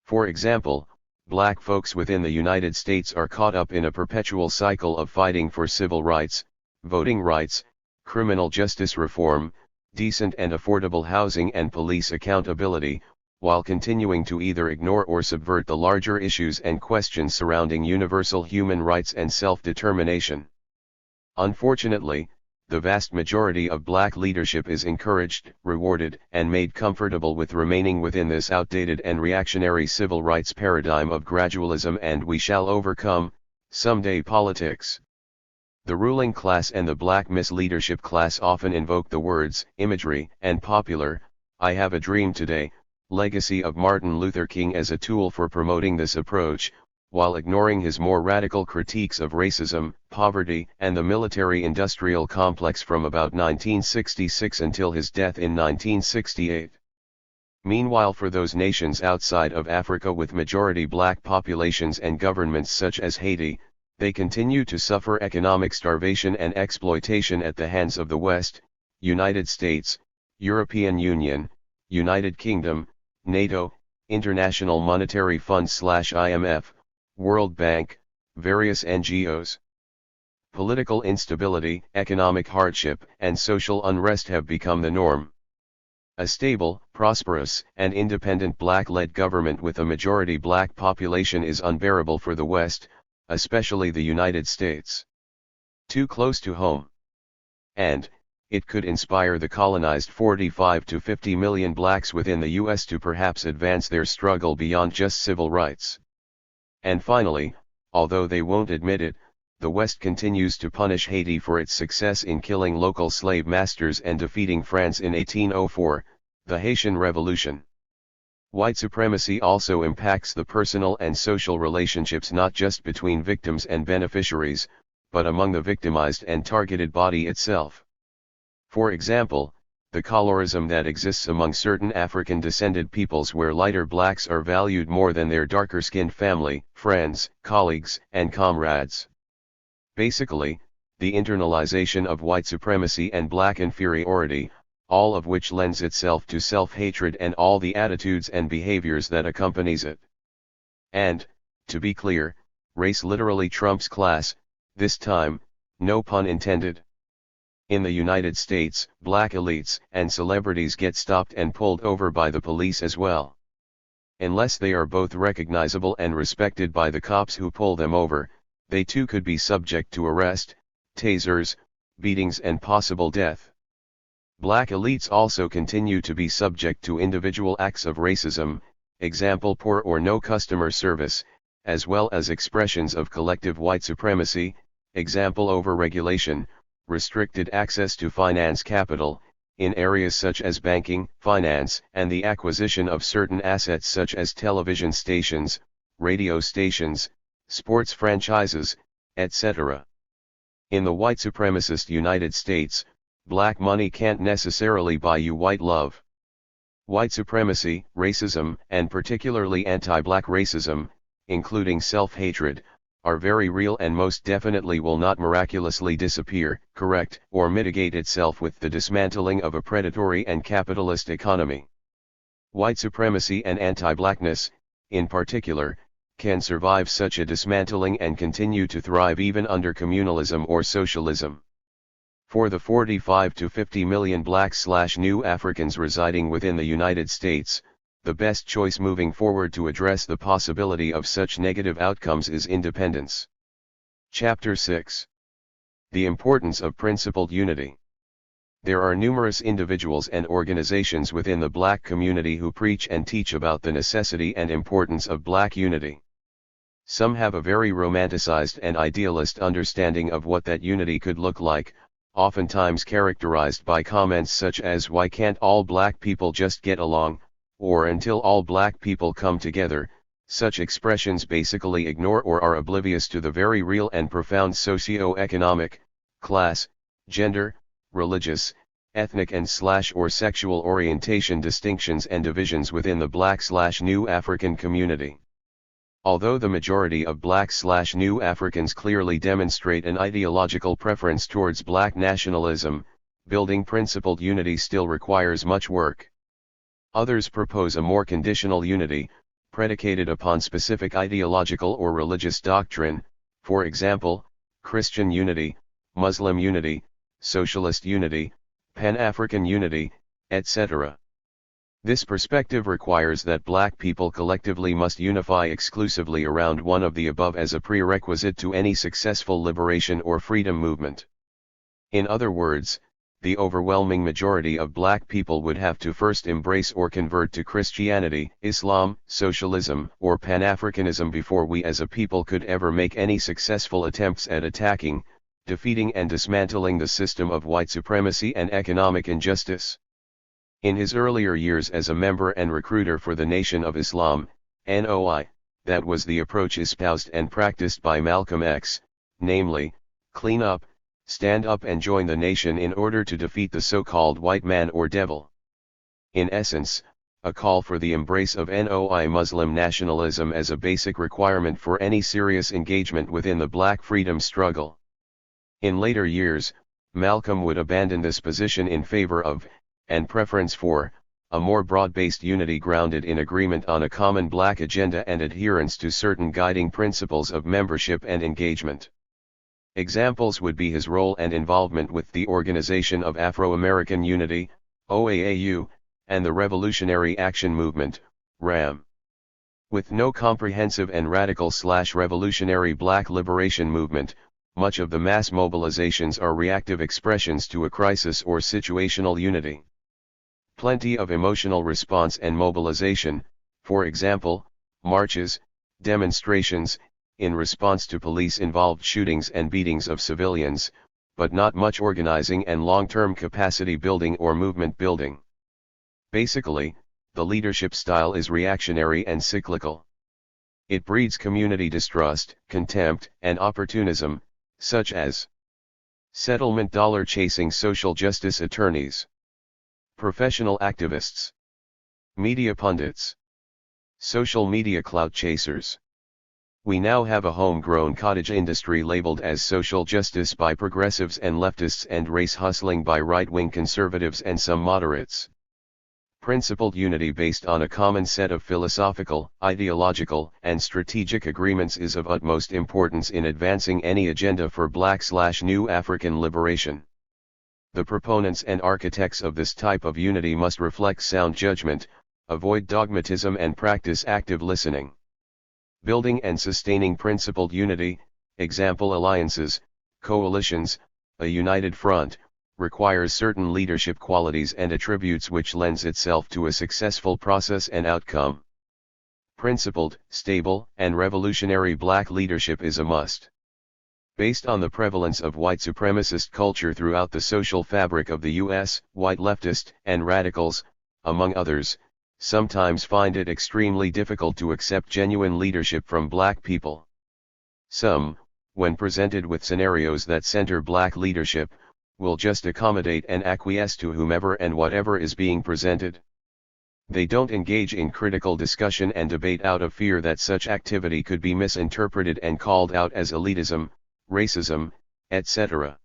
Speaker 1: For example, black folks within the United States are caught up in a perpetual cycle of fighting for civil rights, voting rights, criminal justice reform, decent and affordable housing and police accountability, while continuing to either ignore or subvert the larger issues and questions surrounding universal human rights and self-determination. Unfortunately, the vast majority of black leadership is encouraged, rewarded, and made comfortable with remaining within this outdated and reactionary civil rights paradigm of gradualism and we shall overcome, someday politics. The ruling class and the black misleadership class often invoke the words, imagery, and popular, "I have a dream today," legacy of Martin Luther King as a tool for promoting this approach, while ignoring his more radical critiques of racism, poverty, and the military-industrial complex from about 1966 until his death in 1968. Meanwhile, for those nations outside of Africa with majority black populations and governments such as Haiti, they continue to suffer economic starvation and exploitation at the hands of the West, United States, European Union, United Kingdom, NATO, International Monetary Fund/IMF, World Bank, various NGOs. Political instability, economic hardship, and social unrest have become the norm. A stable, prosperous, and independent black-led government with a majority black population is unbearable for the West, especially the United States. Too close to home. And, it could inspire the colonized 45 to 50 million blacks within the U.S. to perhaps advance their struggle beyond just civil rights. And finally, although they won't admit it, the West continues to punish Haiti for its success in killing local slave masters and defeating France in 1804, the Haitian Revolution. White supremacy also impacts the personal and social relationships not just between victims and beneficiaries, but among the victimized and targeted body itself. For example, the colorism that exists among certain African-descended peoples where lighter blacks are valued more than their darker-skinned family, friends, colleagues, and comrades. Basically, the internalization of white supremacy and black inferiority, all of which lends itself to self-hatred and all the attitudes and behaviors that accompanies it. And, to be clear, race literally trumps class, this time, no pun intended. In the United States, black elites and celebrities get stopped and pulled over by the police as well. Unless they are both recognizable and respected by the cops who pull them over, they too could be subject to arrest, tasers, beatings and possible death. Black elites also continue to be subject to individual acts of racism, example poor or no customer service, as well as expressions of collective white supremacy, example overregulation, restricted access to finance capital, in areas such as banking, finance, and the acquisition of certain assets such as television stations, radio stations, sports franchises, etc. In the white supremacist United States, black money can't necessarily buy you white love. White supremacy, racism, and particularly anti-black racism, including self-hatred, are very real and most definitely will not miraculously disappear, correct, or mitigate itself with the dismantling of a predatory and capitalist economy. White supremacy and anti-blackness, in particular, can survive such a dismantling and continue to thrive even under communalism or socialism. For the 45 to 50 million Black/New Africans residing within the United States, the best choice moving forward to address the possibility of such negative outcomes is independence. Chapter 6. The importance of principled unity. There are numerous individuals and organizations within the Black community who preach and teach about the necessity and importance of Black unity. Some have a very romanticized and idealist understanding of what that unity could look like, oftentimes characterized by comments such as "Why can't all Black people just get along?" or "Until all Black people come together." Such expressions basically ignore or are oblivious to the very real and profound socio-economic, class, gender, religious, ethnic and/or sexual orientation distinctions and divisions within the Black/New African community. Although the majority of Black/New Africans clearly demonstrate an ideological preference towards Black nationalism, building principled unity still requires much work. Others propose a more conditional unity, predicated upon specific ideological or religious doctrine, for example, Christian unity, Muslim unity, socialist unity, Pan-African unity, etc. This perspective requires that Black people collectively must unify exclusively around one of the above as a prerequisite to any successful liberation or freedom movement. In other words, the overwhelming majority of Black people would have to first embrace or convert to Christianity, Islam, socialism, or Pan-Africanism before we as a people could ever make any successful attempts at attacking, defeating and dismantling the system of white supremacy and economic injustice. In his earlier years as a member and recruiter for the Nation of Islam, NOI, that was the approach espoused and practiced by Malcolm X, namely, clean up, stand up and join the nation in order to defeat the so-called white man or devil. In essence, a call for the embrace of NOI Muslim nationalism as a basic requirement for any serious engagement within the Black freedom struggle. In later years, Malcolm would abandon this position in favor of, and preference for, a more broad-based unity grounded in agreement on a common Black agenda and adherence to certain guiding principles of membership and engagement. Examples would be his role and involvement with the Organization of Afro-American Unity, OAAU, and the Revolutionary Action Movement, RAM. With no comprehensive and radical/revolutionary Black liberation movement, much of the mass mobilizations are reactive expressions to a crisis or situational unity. Plenty of emotional response and mobilization, for example, marches, demonstrations, in response to police-involved shootings and beatings of civilians, but not much organizing and long-term capacity building or movement building. Basically, the leadership style is reactionary and cyclical. It breeds community distrust, contempt, and opportunism, such as settlement dollar-chasing social justice attorneys, professional activists, media pundits, social media clout chasers. We now have a homegrown cottage industry labeled as social justice by progressives and leftists and race hustling by right-wing conservatives and some moderates. Principled unity based on a common set of philosophical, ideological, and strategic agreements is of utmost importance in advancing any agenda for Black/New African liberation. The proponents and architects of this type of unity must reflect sound judgment, avoid dogmatism and practice active listening. Building and sustaining principled unity, example alliances, coalitions, a united front, requires certain leadership qualities and attributes which lends itself to a successful process and outcome. Principled, stable, and revolutionary Black leadership is a must. Based on the prevalence of white supremacist culture throughout the social fabric of the U.S., white leftists and radicals, among others, sometimes find it extremely difficult to accept genuine leadership from Black people. Some, when presented with scenarios that center Black leadership, will just accommodate and acquiesce to whomever and whatever is being presented. They don't engage in critical discussion and debate out of fear that such activity could be misinterpreted and called out as elitism, racism, etc.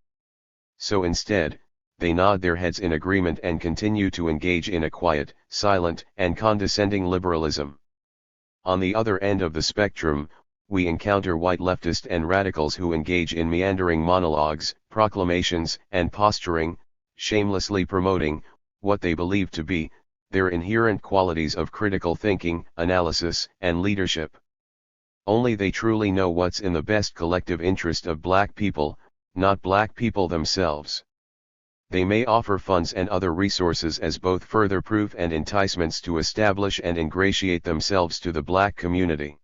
Speaker 1: So instead, they nod their heads in agreement and continue to engage in a quiet, silent, and condescending liberalism. On the other end of the spectrum, we encounter white leftists and radicals who engage in meandering monologues, proclamations, and posturing, shamelessly promoting what they believe to be their inherent qualities of critical thinking, analysis, and leadership. Only they truly know what's in the best collective interest of black people, not black people themselves. They may offer funds and other resources as both further proof and enticements to establish and ingratiate themselves to the black community.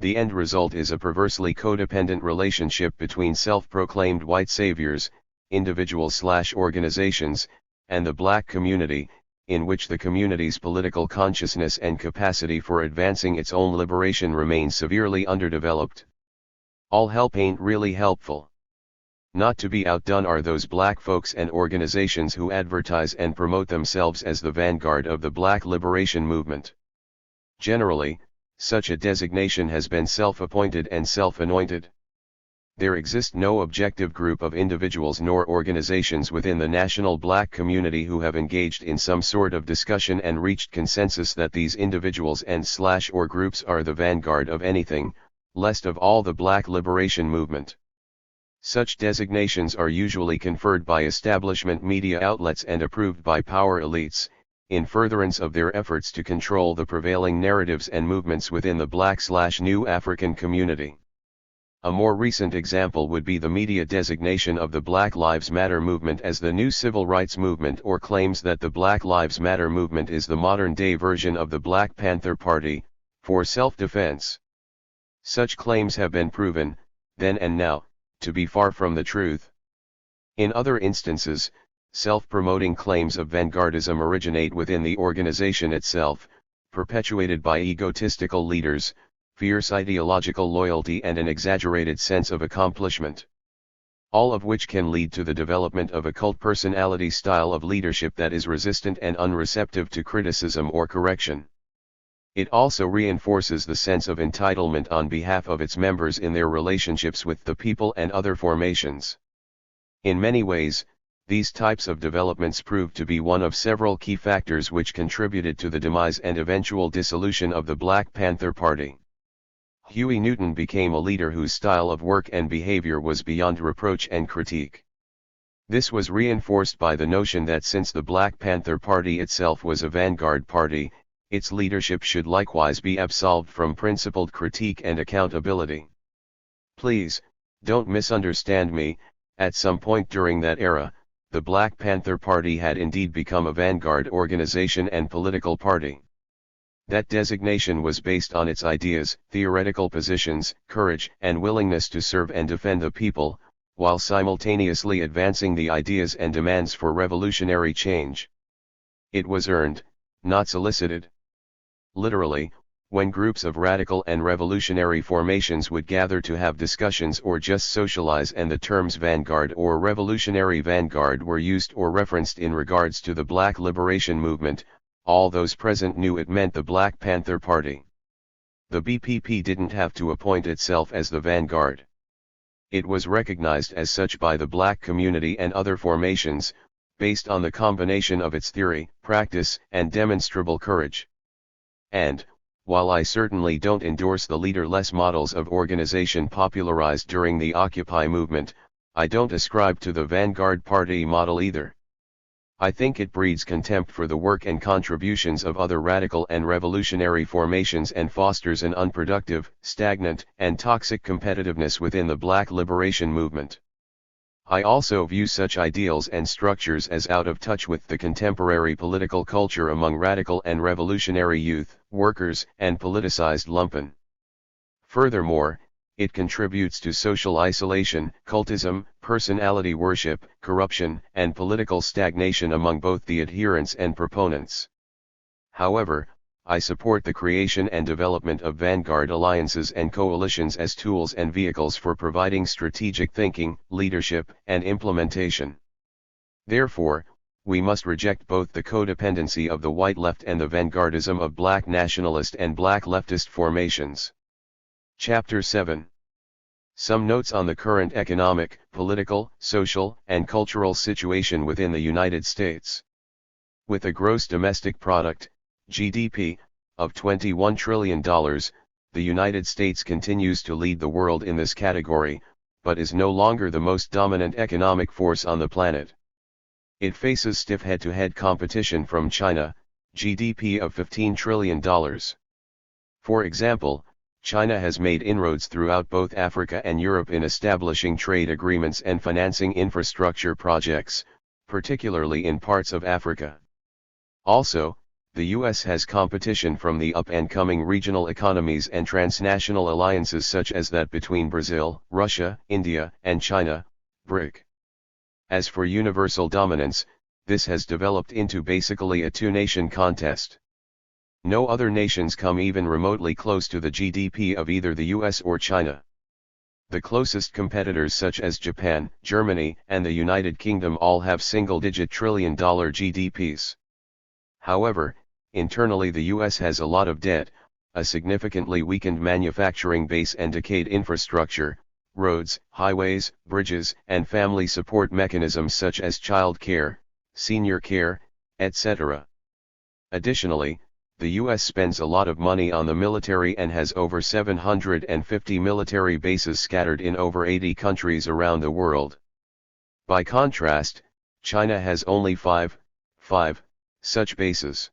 Speaker 1: The end result is a perversely codependent relationship between self-proclaimed white saviors, individuals/organizations, and the black community, in which the community's political consciousness and capacity for advancing its own liberation remain severely underdeveloped. All help ain't really helpful. Not to be outdone are those black folks and organizations who advertise and promote themselves as the vanguard of the black liberation movement. Generally, such a designation has been self-appointed and self-anointed. There exists no objective group of individuals nor organizations within the national black community who have engaged in some sort of discussion and reached consensus that these individuals and/or groups are the vanguard of anything, least of all the black liberation movement. Such designations are usually conferred by establishment media outlets and approved by power elites, in furtherance of their efforts to control the prevailing narratives and movements within the black/new African community. A more recent example would be the media designation of the Black Lives Matter movement as the new civil rights movement, or claims that the Black Lives Matter movement is the modern-day version of the Black Panther Party, for self-defense. Such claims have been proven, then and now, to be far from the truth. In other instances, self-promoting claims of vanguardism originate within the organization itself, perpetuated by egotistical leaders, fierce ideological loyalty and an exaggerated sense of accomplishment. All of which can lead to the development of a cult personality style of leadership that is resistant and unreceptive to criticism or correction. It also reinforces the sense of entitlement on behalf of its members in their relationships with the people and other formations. In many ways, these types of developments proved to be one of several key factors which contributed to the demise and eventual dissolution of the Black Panther Party. Huey Newton became a leader whose style of work and behavior was beyond reproach and critique. This was reinforced by the notion that since the Black Panther Party itself was a vanguard party, its leadership should likewise be absolved from principled critique and accountability. Please, don't misunderstand me, at some point during that era, the Black Panther Party had indeed become a vanguard organization and political party. That designation was based on its ideas, theoretical positions, courage, and willingness to serve and defend the people, while simultaneously advancing the ideas and demands for revolutionary change. It was earned, not solicited. Literally, when groups of radical and revolutionary formations would gather to have discussions or just socialize and the terms vanguard or revolutionary vanguard were used or referenced in regards to the Black liberation movement, all those present knew it meant the Black Panther Party. The BPP didn't have to appoint itself as the vanguard. It was recognized as such by the black community and other formations, based on the combination of its theory, practice, and demonstrable courage. And, while I certainly don't endorse the leaderless models of organization popularized during the Occupy movement, I don't ascribe to the vanguard party model either. I think it breeds contempt for the work and contributions of other radical and revolutionary formations and fosters an unproductive, stagnant, and toxic competitiveness within the Black liberation movement. I also view such ideals and structures as out of touch with the contemporary political culture among radical and revolutionary youth, workers, and politicized lumpen. Furthermore, it contributes to social isolation, cultism, personality worship, corruption, and political stagnation among both the adherents and proponents. However, I support the creation and development of vanguard alliances and coalitions as tools and vehicles for providing strategic thinking, leadership, and implementation. Therefore, we must reject both the codependency of the white left and the vanguardism of black nationalist and black leftist formations. Chapter 7. Some notes on the current economic, political, social, and cultural situation within the United States. With a gross domestic product, GDP, of $21 trillion, the United States continues to lead the world in this category, but is no longer the most dominant economic force on the planet. It faces stiff head-to-head competition from China, GDP of $15 trillion. For example, China has made inroads throughout both Africa and Europe in establishing trade agreements and financing infrastructure projects, particularly in parts of Africa. Also, the US has competition from the up-and-coming regional economies and transnational alliances such as that between Brazil, Russia, India, and China, BRIC. As for universal dominance, this has developed into basically a two-nation contest. No other nations come even remotely close to the GDP of either the US or China. The closest competitors such as Japan, Germany, and the United Kingdom all have single-digit trillion-dollar GDPs. However, internally the US has a lot of debt, a significantly weakened manufacturing base and decayed infrastructure, roads, highways, bridges, and family support mechanisms such as child care, senior care, etc. Additionally, the US spends a lot of money on the military and has over 750 military bases scattered in over 80 countries around the world. By contrast, China has only five such bases.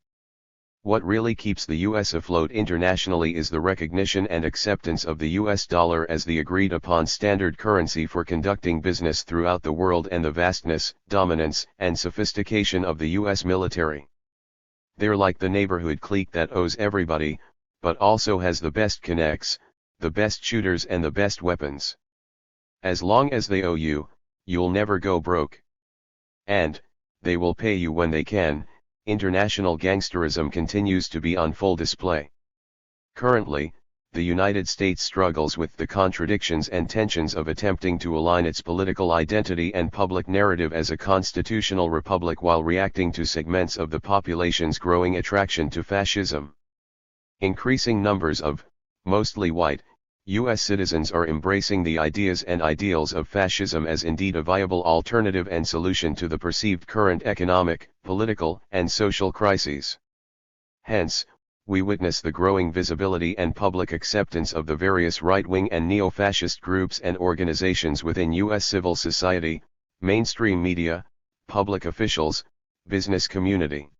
Speaker 1: What really keeps the US afloat internationally is the recognition and acceptance of the US dollar as the agreed-upon standard currency for conducting business throughout the world and the vastness, dominance, and sophistication of the US military. They're like the neighborhood clique that owes everybody, but also has the best connects, the best shooters and the best weapons. As long as they owe you, you'll never go broke. And, they will pay you when they can. International gangsterism continues to be on full display. Currently, the United States struggles with the contradictions and tensions of attempting to align its political identity and public narrative as a constitutional republic while reacting to segments of the population's growing attraction to fascism. Increasing numbers of, mostly white, U.S. citizens are embracing the ideas and ideals of fascism as indeed a viable alternative and solution to the perceived current economic, political, and social crises. Hence, we witness the growing visibility and public acceptance of the various right-wing and neo-fascist groups and organizations within U.S. civil society, mainstream media, public officials, business community.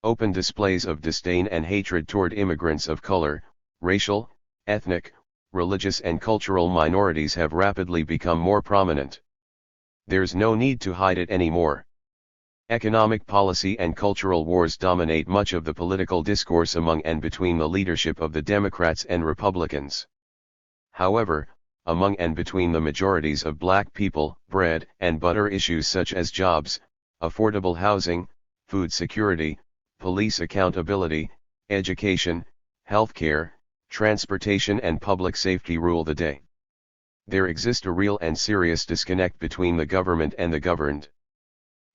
Speaker 1: Open displays of disdain and hatred toward immigrants of color, racial, ethnic, religious and cultural minorities have rapidly become more prominent. There's no need to hide it anymore. Economic policy and cultural wars dominate much of the political discourse among and between the leadership of the Democrats and Republicans. However, among and between the majorities of black people, bread and butter issues such as jobs, affordable housing, food security, police accountability, education, healthcare, transportation and public safety rule the day. There exists a real and serious disconnect between the government and the governed.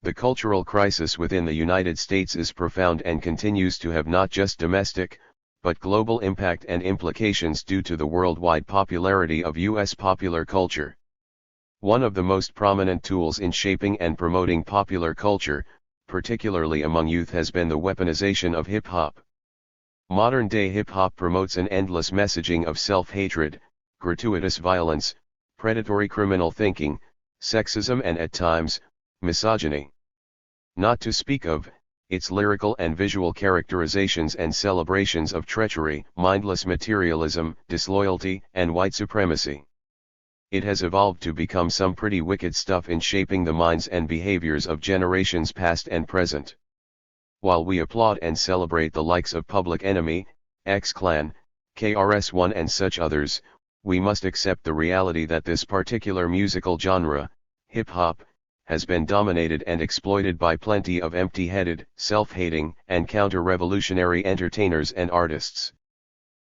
Speaker 1: The cultural crisis within the United States is profound and continues to have not just domestic, but global impact and implications due to the worldwide popularity of U.S. popular culture. One of the most prominent tools in shaping and promoting popular culture, particularly among youth, has been the weaponization of hip-hop. Modern-day hip-hop promotes an endless messaging of self-hatred, gratuitous violence, predatory criminal thinking, sexism and at times, misogyny. Not to speak of, its lyrical and visual characterizations and celebrations of treachery, mindless materialism, disloyalty, and white supremacy. It has evolved to become some pretty wicked stuff in shaping the minds and behaviors of generations past and present. While we applaud and celebrate the likes of Public Enemy, X-Clan, KRS-One and such others, we must accept the reality that this particular musical genre, hip-hop, has been dominated and exploited by plenty of empty-headed, self-hating, and counter-revolutionary entertainers and artists.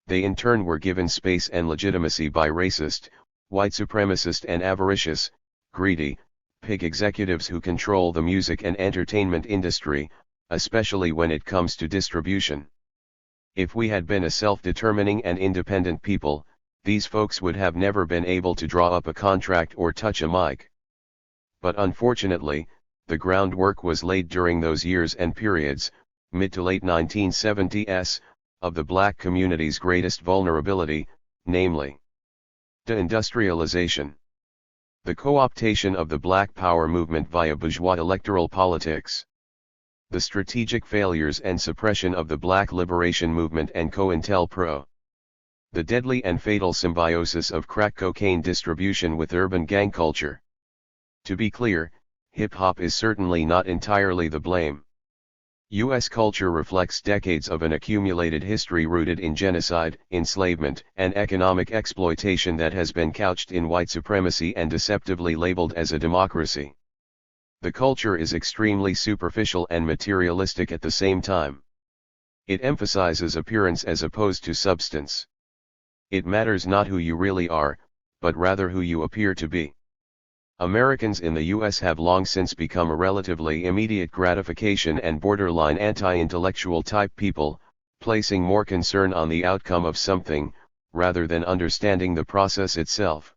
Speaker 1: They in turn were given space and legitimacy by racist, white supremacist and avaricious, greedy, pig executives who control the music and entertainment industry, especially when it comes to distribution. If we had been a self-determining and independent people, these folks would have never been able to draw up a contract or touch a mic. But unfortunately, the groundwork was laid during those years and periods, mid to late 1970s, of the black community's greatest vulnerability, namely deindustrialization. The co-optation of the Black Power movement via bourgeois electoral politics. The strategic failures and suppression of the Black Liberation Movement and COINTELPRO. The deadly and fatal symbiosis of crack cocaine distribution with urban gang culture. To be clear, hip-hop is certainly not entirely the blame. U.S. culture reflects decades of an accumulated history rooted in genocide, enslavement, and economic exploitation that has been couched in white supremacy and deceptively labeled as a democracy. The culture is extremely superficial and materialistic at the same time. It emphasizes appearance as opposed to substance. It matters not who you really are, but rather who you appear to be. Americans in the U.S. have long since become a relatively immediate gratification and borderline anti-intellectual type people, placing more concern on the outcome of something, rather than understanding the process itself.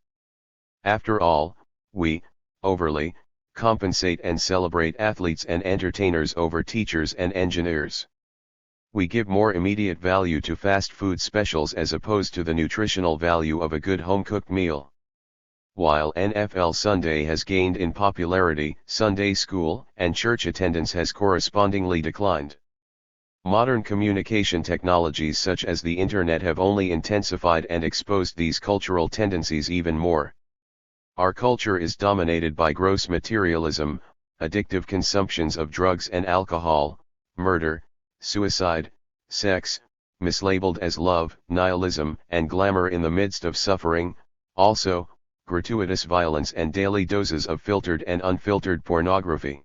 Speaker 1: After all, we, overly, compensate and celebrate athletes and entertainers over teachers and engineers. We give more immediate value to fast food specials as opposed to the nutritional value of a good home-cooked meal. While NFL Sunday has gained in popularity, Sunday school and church attendance has correspondingly declined. Modern communication technologies such as the internet have only intensified and exposed these cultural tendencies even more. Our culture is dominated by gross materialism, addictive consumptions of drugs and alcohol, murder, suicide, sex, mislabeled as love, nihilism, and glamour in the midst of suffering, also, gratuitous violence and daily doses of filtered and unfiltered pornography.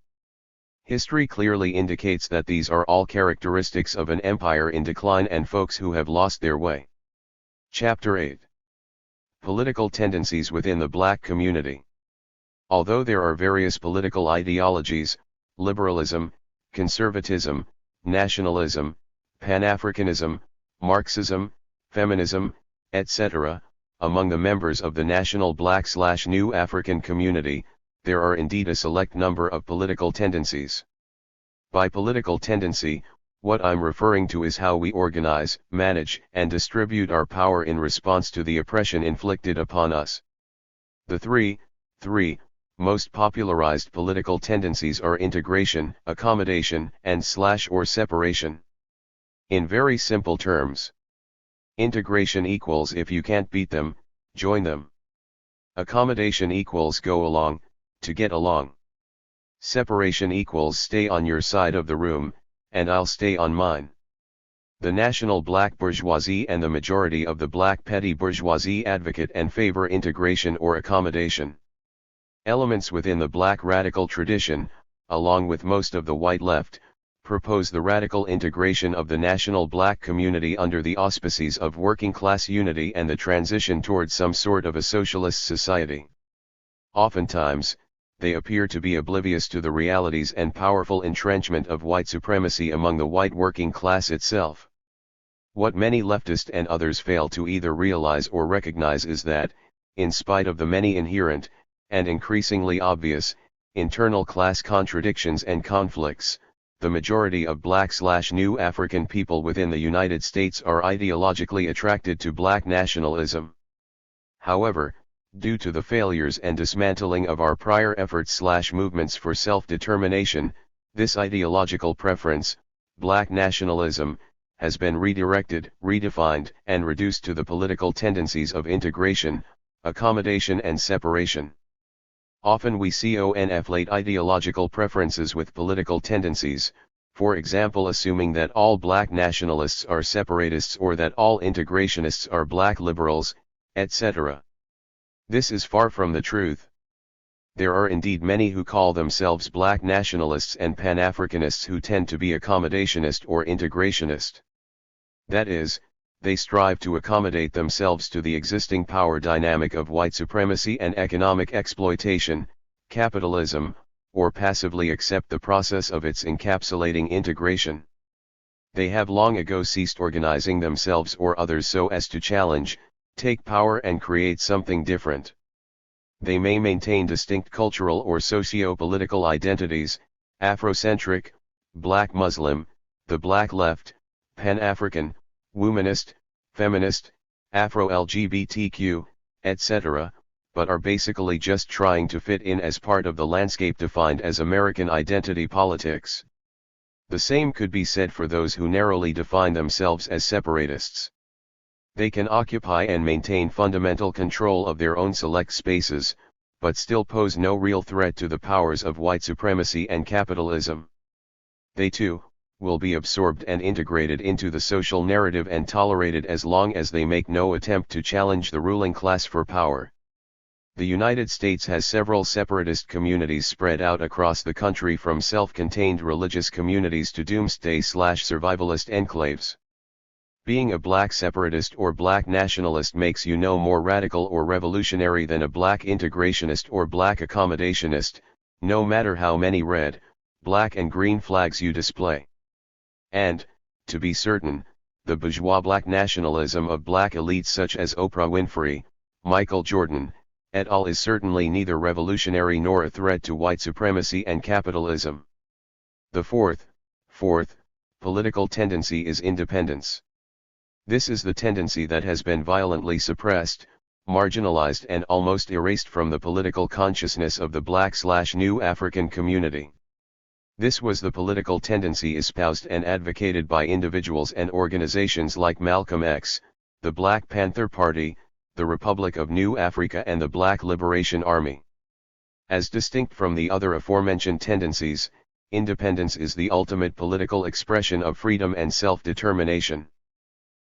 Speaker 1: History clearly indicates that these are all characteristics of an empire in decline and folks who have lost their way. Chapter 8. Political tendencies within the black community. Although there are various political ideologies, liberalism, conservatism, nationalism, Pan-Africanism, Marxism, feminism, etc., among the members of the national Black/New African community, there are indeed a select number of political tendencies. By political tendency, what I'm referring to is how we organize, manage, and distribute our power in response to the oppression inflicted upon us. The three most popularized political tendencies are integration, accommodation, and / separation. In very simple terms, integration equals if you can't beat them, join them. Accommodation equals go along, to get along. Separation equals stay on your side of the room, and I'll stay on mine. The national black bourgeoisie and the majority of the black petty bourgeoisie advocate and favor integration or accommodation. Elements within the black radical tradition, along with most of the white left, propose the radical integration of the national black community under the auspices of working-class unity and the transition towards some sort of a socialist society. Oftentimes, they appear to be oblivious to the realities and powerful entrenchment of white supremacy among the white working class itself. What many leftists and others fail to either realize or recognize is that, in spite of the many inherent, and increasingly obvious, internal class contradictions and conflicts, the majority of Black/New African people within the United States are ideologically attracted to black nationalism. However, due to the failures and dismantling of our prior efforts/movements for self-determination, this ideological preference, black nationalism, has been redirected, redefined, and reduced to the political tendencies of integration, accommodation and separation. Often we conflate ideological preferences with political tendencies, for example assuming that all black nationalists are separatists or that all integrationists are black liberals, etc. This is far from the truth. There are indeed many who call themselves black nationalists and Pan-Africanists who tend to be accommodationist or integrationist. That is, they strive to accommodate themselves to the existing power dynamic of white supremacy and economic exploitation, capitalism, or passively accept the process of its encapsulating integration. They have long ago ceased organizing themselves or others so as to challenge, take power and create something different. They may maintain distinct cultural or socio-political identities, Afrocentric, Black Muslim, the Black Left, Pan-African, Womanist, Feminist, Afro-LGBTQ, etc., but are basically just trying to fit in as part of the landscape defined as American identity politics. The same could be said for those who narrowly define themselves as separatists. They can occupy and maintain fundamental control of their own select spaces, but still pose no real threat to the powers of white supremacy and capitalism. They too will be absorbed and integrated into the social narrative and tolerated as long as they make no attempt to challenge the ruling class for power. The United States has several separatist communities spread out across the country, from self-contained religious communities to doomsday/survivalist enclaves. Being a black separatist or black nationalist makes you no more radical or revolutionary than a black integrationist or black accommodationist, no matter how many red, black and green flags you display. And, to be certain, the bourgeois black nationalism of black elites such as Oprah Winfrey, Michael Jordan, et al. Is certainly neither revolutionary nor a threat to white supremacy and capitalism. The fourth political tendency is independence. This is the tendency that has been violently suppressed, marginalized and almost erased from the political consciousness of the Black/New African community. This was the political tendency espoused and advocated by individuals and organizations like Malcolm X, the Black Panther Party, the Republic of New Africa and the Black Liberation Army. As distinct from the other aforementioned tendencies, independence is the ultimate political expression of freedom and self-determination.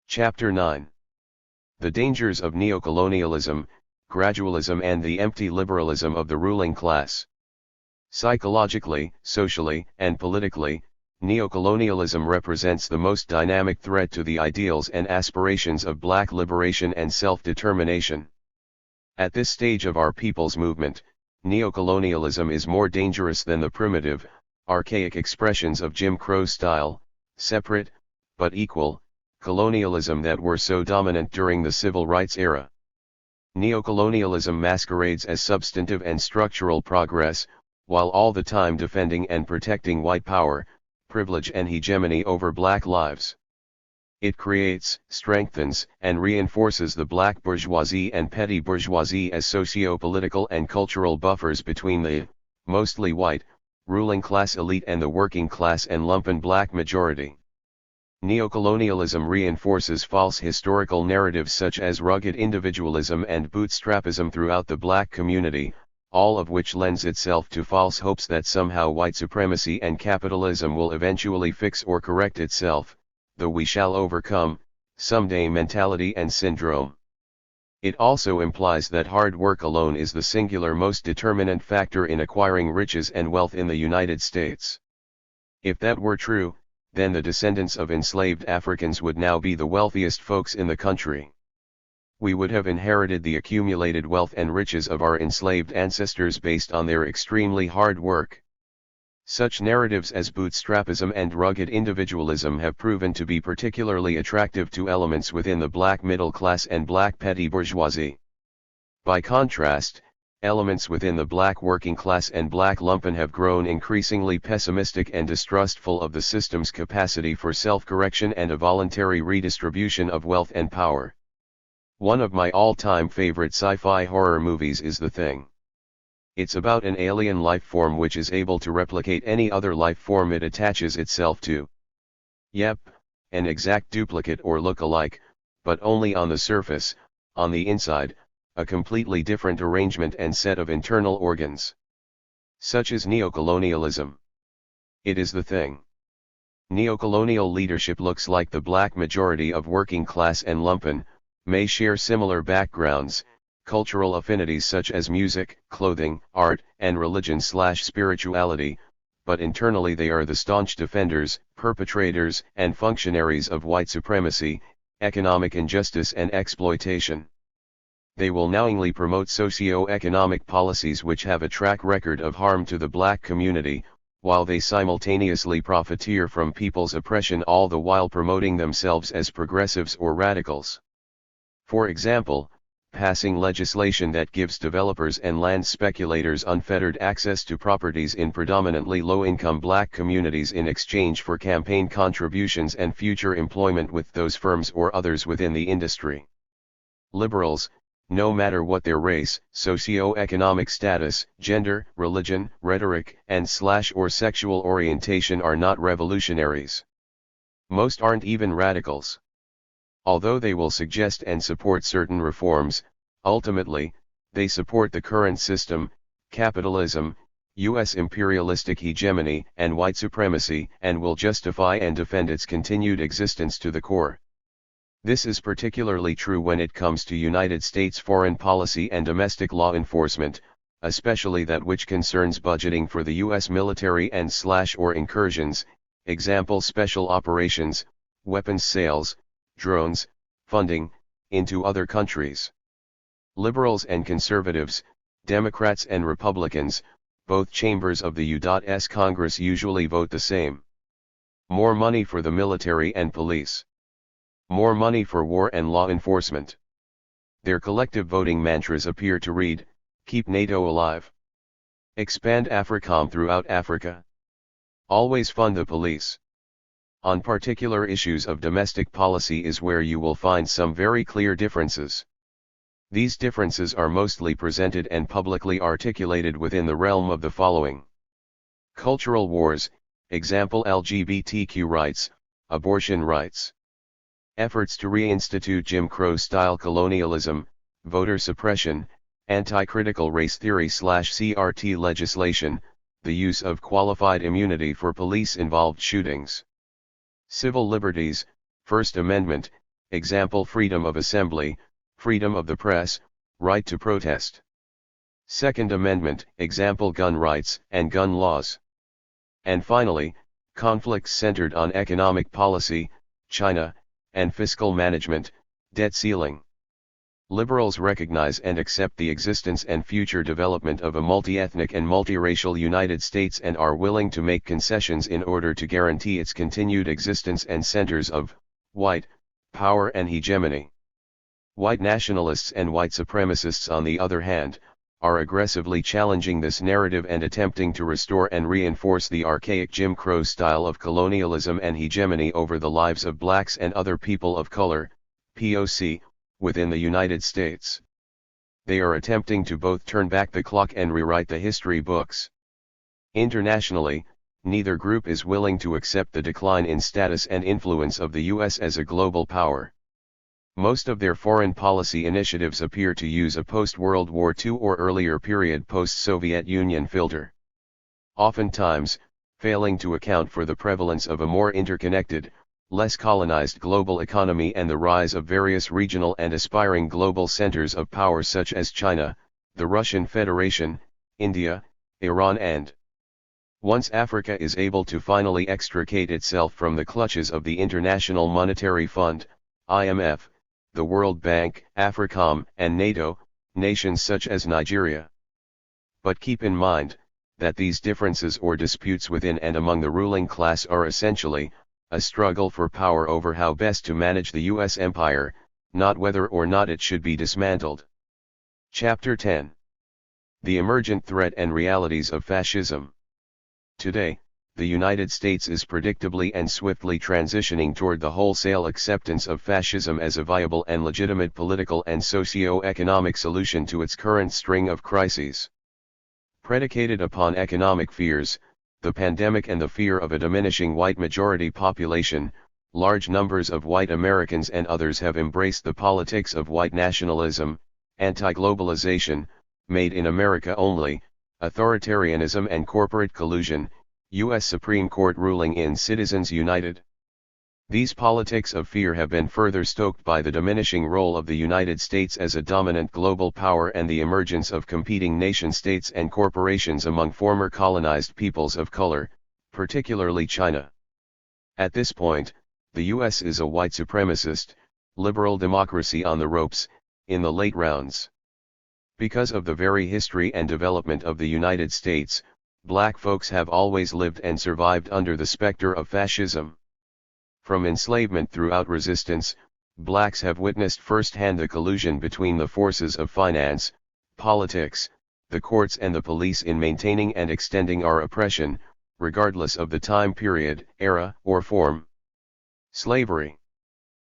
Speaker 1: Chapter 9. The dangers of neocolonialism, gradualism and the empty liberalism of the ruling class. Psychologically, socially, and politically, neocolonialism represents the most dynamic threat to the ideals and aspirations of black liberation and self-determination. At this stage of our people's movement, neocolonialism is more dangerous than the primitive, archaic expressions of Jim Crow style, separate, but equal, colonialism that were so dominant during the civil rights era. Neocolonialism masquerades as substantive and structural progress, while all the time defending and protecting white power, privilege and hegemony over black lives. It creates, strengthens, and reinforces the black bourgeoisie and petty bourgeoisie as socio-political and cultural buffers between the, mostly white, ruling class elite and the working class and lumpen black majority. Neocolonialism reinforces false historical narratives such as rugged individualism and bootstrapism throughout the black community, all of which lends itself to false hopes that somehow white supremacy and capitalism will eventually fix or correct itself, the we shall overcome, someday mentality and syndrome. It also implies that hard work alone is the singular most determinant factor in acquiring riches and wealth in the United States. If that were true, then the descendants of enslaved Africans would now be the wealthiest folks in the country. We would have inherited the accumulated wealth and riches of our enslaved ancestors based on their extremely hard work. Such narratives as bootstrapism and rugged individualism have proven to be particularly attractive to elements within the black middle class and black petty bourgeoisie. By contrast, elements within the black working class and black lumpen have grown increasingly pessimistic and distrustful of the system's capacity for self-correction and a voluntary redistribution of wealth and power. One of my all-time favorite sci-fi horror movies is The Thing. It's about an alien life form which is able to replicate any other life form it attaches itself to. Yep, an exact duplicate or look-alike, but only on the surface, on the inside, a completely different arrangement and set of internal organs. Such is neocolonialism. It is the thing. Neocolonial leadership looks like the black majority of working class and lumpen, may share similar backgrounds, cultural affinities such as music, clothing, art, and religion/spirituality, but internally they are the staunch defenders, perpetrators, and functionaries of white supremacy, economic injustice and exploitation. they will knowingly promote socio-economic policies which have a track record of harm to the black community, while they simultaneously profiteer from people's oppression, all the while promoting themselves as progressives or radicals. For example, passing legislation that gives developers and land speculators unfettered access to properties in predominantly low-income black communities in exchange for campaign contributions and future employment with those firms or others within the industry. Liberals, no matter what their race, socio-economic status, gender, religion, rhetoric, and/or sexual orientation, are not revolutionaries. Most aren't even radicals. Although they will suggest and support certain reforms, ultimately, they support the current system, capitalism, U.S. imperialistic hegemony, and white supremacy, and will justify and defend its continued existence to the core. This is particularly true when it comes to United States foreign policy and domestic law enforcement, especially that which concerns budgeting for the U.S. military and/or incursions, example special operations, weapons sales, drones, funding, into other countries. Liberals and conservatives, Democrats and Republicans, both chambers of the U.S. Congress usually vote the same. More money for the military and police. More money for war and law enforcement. Their collective voting mantras appear to read, keep NATO alive. Expand AFRICOM throughout Africa. Always fund the police. On particular issues of domestic policy is where you will find some very clear differences. These differences are mostly presented and publicly articulated within the realm of the following. Cultural wars, example LGBTQ rights, abortion rights. Efforts to reinstitute Jim Crow-style colonialism, voter suppression, anti-critical race theory/CRT legislation, the use of qualified immunity for police-involved shootings. Civil liberties, First Amendment, example freedom of assembly, freedom of the press, right to protest. Second Amendment, example gun rights and gun laws. And finally, conflicts centered on economic policy, China, and fiscal management, debt ceiling. Liberals recognize and accept the existence and future development of a multi-ethnic and multiracial United States and are willing to make concessions in order to guarantee its continued existence and centers of white power and hegemony. White nationalists and white supremacists, on the other hand, are aggressively challenging this narrative and attempting to restore and reinforce the archaic Jim Crow style of colonialism and hegemony over the lives of blacks and other people of color, POC, within the United States. They are attempting to both turn back the clock and rewrite the history books. Internationally, neither group is willing to accept the decline in status and influence of the U.S. as a global power. Most of their foreign policy initiatives appear to use a post-World War II or earlier period post-Soviet Union filter. Oftentimes, failing to account for the prevalence of a more interconnected, less colonized global economy and the rise of various regional and aspiring global centers of power such as China, the Russian Federation, India, Iran, and once Africa is able to finally extricate itself from the clutches of the International Monetary Fund, IMF, the World Bank, AFRICOM, and NATO, nations such as Nigeria. But keep in mind, that these differences or disputes within and among the ruling class are essentially, a struggle for power over how best to manage the U.S. empire, not whether or not it should be dismantled. Chapter 10. The Emergent Threat and Realities of Fascism. Today, the United States is predictably and swiftly transitioning toward the wholesale acceptance of fascism as a viable and legitimate political and socio-economic solution to its current string of crises. Predicated upon economic fears, the pandemic and the fear of a diminishing white majority population, large numbers of white Americans and others have embraced the politics of white nationalism, anti-globalization, made in America only, authoritarianism and corporate collusion, U.S. Supreme Court ruling in Citizens United. These politics of fear have been further stoked by the diminishing role of the United States as a dominant global power and the emergence of competing nation-states and corporations among former colonized peoples of color, particularly China. At this point, the U.S. is a white supremacist, liberal democracy on the ropes, in the late rounds. Because of the very history and development of the United States, black folks have always lived and survived under the specter of fascism. From enslavement throughout resistance, blacks have witnessed firsthand the collusion between the forces of finance, politics, the courts and the police in maintaining and extending our oppression, regardless of the time period, era, or form. Slavery,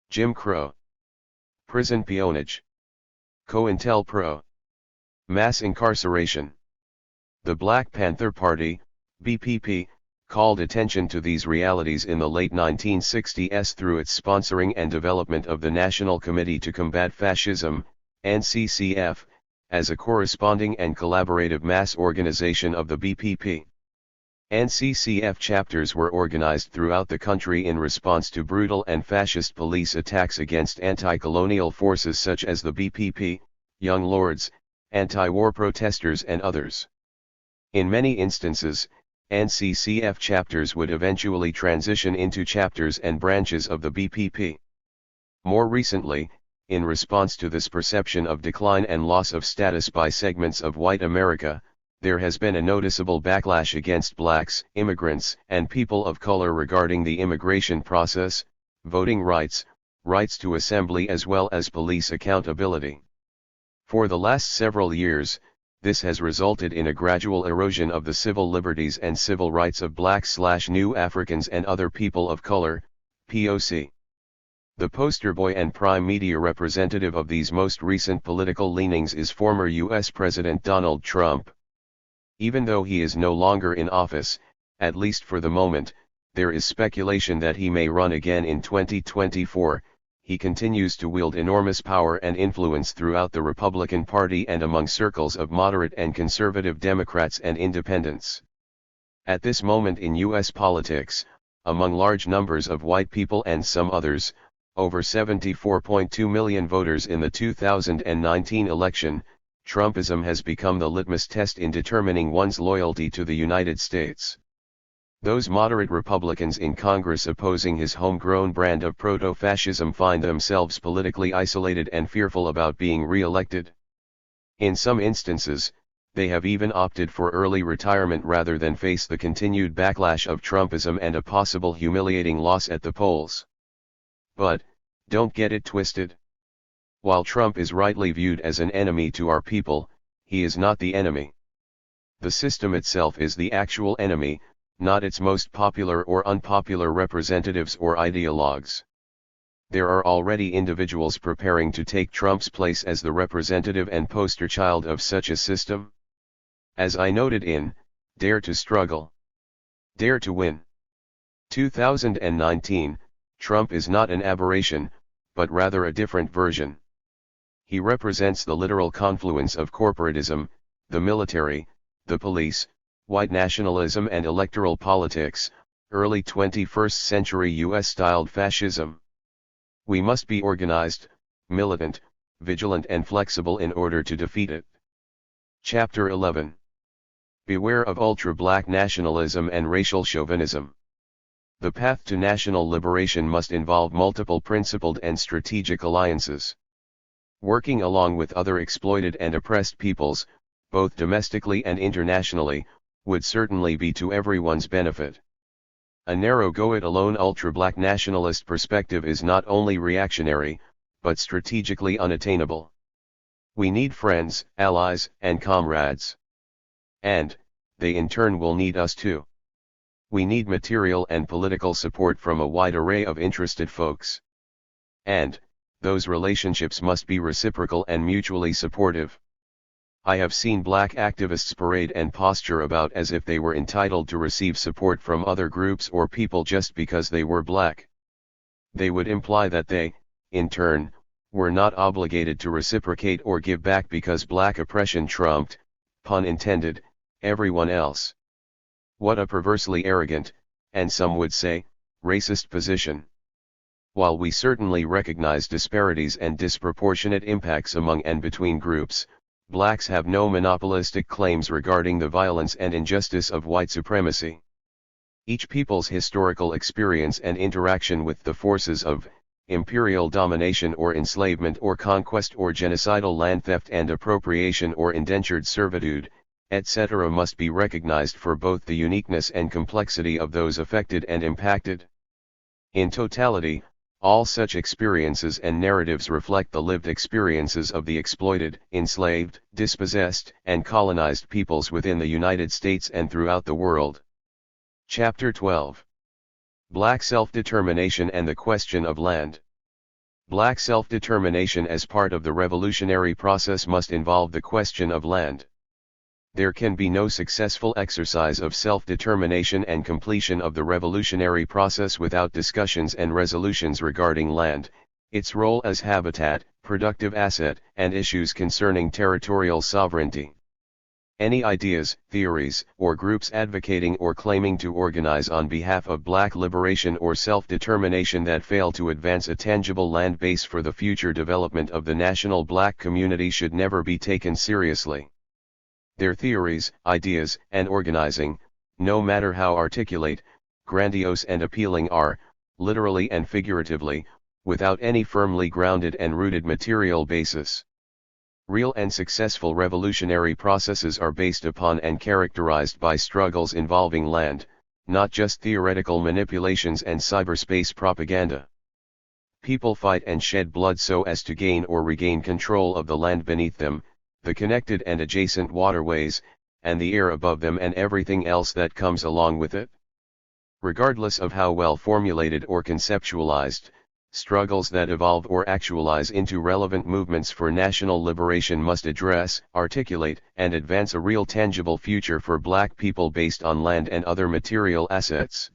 Speaker 1: Jim Crow, prison peonage, COINTELPRO, mass incarceration. The Black Panther Party, BPP, called attention to these realities in the late 1960s through its sponsoring and development of the National Committee to Combat Fascism, NCCF, as a corresponding and collaborative mass organization of the BPP. NCCF chapters were organized throughout the country in response to brutal and fascist police attacks against anti-colonial forces such as the BPP, Young Lords, anti-war protesters and others. In many instances, NCCF chapters would eventually transition into chapters and branches of the BPP. More recently, in response to this perception of decline and loss of status by segments of white America, there has been a noticeable backlash against blacks, immigrants, and people of color regarding the immigration process, voting rights, rights to assembly as well as police accountability. For the last several years, this has resulted in a gradual erosion of the civil liberties and civil rights of blacks/new Africans and other people of color, POC. The poster boy and prime media representative of these most recent political leanings is former U.S. President Donald Trump. Even though he is no longer in office, at least for the moment, there is speculation that he may run again in 2024. He continues to wield enormous power and influence throughout the Republican Party and among circles of moderate and conservative Democrats and independents. At this moment in U.S. politics, among large numbers of white people and some others, over 74.2 million voters in the 2019 election, Trumpism has become the litmus test in determining one's loyalty to the United States. Those moderate Republicans in Congress opposing his homegrown brand of proto-fascism find themselves politically isolated and fearful about being re-elected. In some instances, they have even opted for early retirement rather than face the continued backlash of Trumpism and a possible humiliating loss at the polls. But, don't get it twisted. While Trump is rightly viewed as an enemy to our people, he is not the enemy. The system itself is the actual enemy, not its most popular or unpopular representatives or ideologues. There are already individuals preparing to take Trump's place as the representative and poster child of such a system. As I noted in Dare to Struggle, Dare to Win 2019, Trump is not an aberration, but rather a different version. He represents the literal confluence of corporatism, the military, the police, white nationalism and electoral politics, early 21st century US-styled fascism. We must be organized, militant, vigilant and flexible in order to defeat it. Chapter 11. Beware of ultra-black nationalism and racial chauvinism. The path to national liberation must involve multiple principled and strategic alliances. Working along with other exploited and oppressed peoples, both domestically and internationally, would certainly be to everyone's benefit. A narrow go-it-alone ultra-black nationalist perspective is not only reactionary, but strategically unattainable. We need friends, allies, and comrades. And, they in turn will need us too. We need material and political support from a wide array of interested folks. And, those relationships must be reciprocal and mutually supportive. I have seen black activists parade and posture about as if they were entitled to receive support from other groups or people just because they were black. They would imply that they, in turn, were not obligated to reciprocate or give back because black oppression trumped, pun intended, everyone else. What a perversely arrogant, and some would say, racist position. While we certainly recognize disparities and disproportionate impacts among and between groups, blacks have no monopolistic claims regarding the violence and injustice of white supremacy. Each people's historical experience and interaction with the forces of imperial domination or enslavement or conquest or genocidal land theft and appropriation or indentured servitude, etc. must be recognized for both the uniqueness and complexity of those affected and impacted. In totality, all such experiences and narratives reflect the lived experiences of the exploited, enslaved, dispossessed, and colonized peoples within the United States and throughout the world. Chapter 12. Black Self-Determination and the Question of Land. Black self-determination as part of the revolutionary process must involve the question of land. There can be no successful exercise of self-determination and completion of the revolutionary process without discussions and resolutions regarding land, its role as habitat, productive asset, and issues concerning territorial sovereignty. Any ideas, theories, or groups advocating or claiming to organize on behalf of black liberation or self-determination that fail to advance a tangible land base for the future development of the national black community should never be taken seriously. Their theories, ideas, and organizing, no matter how articulate, grandiose and appealing are, literally and figuratively, without any firmly grounded and rooted material basis. Real and successful revolutionary processes are based upon and characterized by struggles involving land, not just theoretical manipulations and cyberspace propaganda. People fight and shed blood so as to gain or regain control of the land beneath them, the connected and adjacent waterways, and the air above them and everything else that comes along with it. Regardless of how well formulated or conceptualized, struggles that evolve or actualize into relevant movements for national liberation must address, articulate, and advance a real tangible future for black people based on land and other material assets.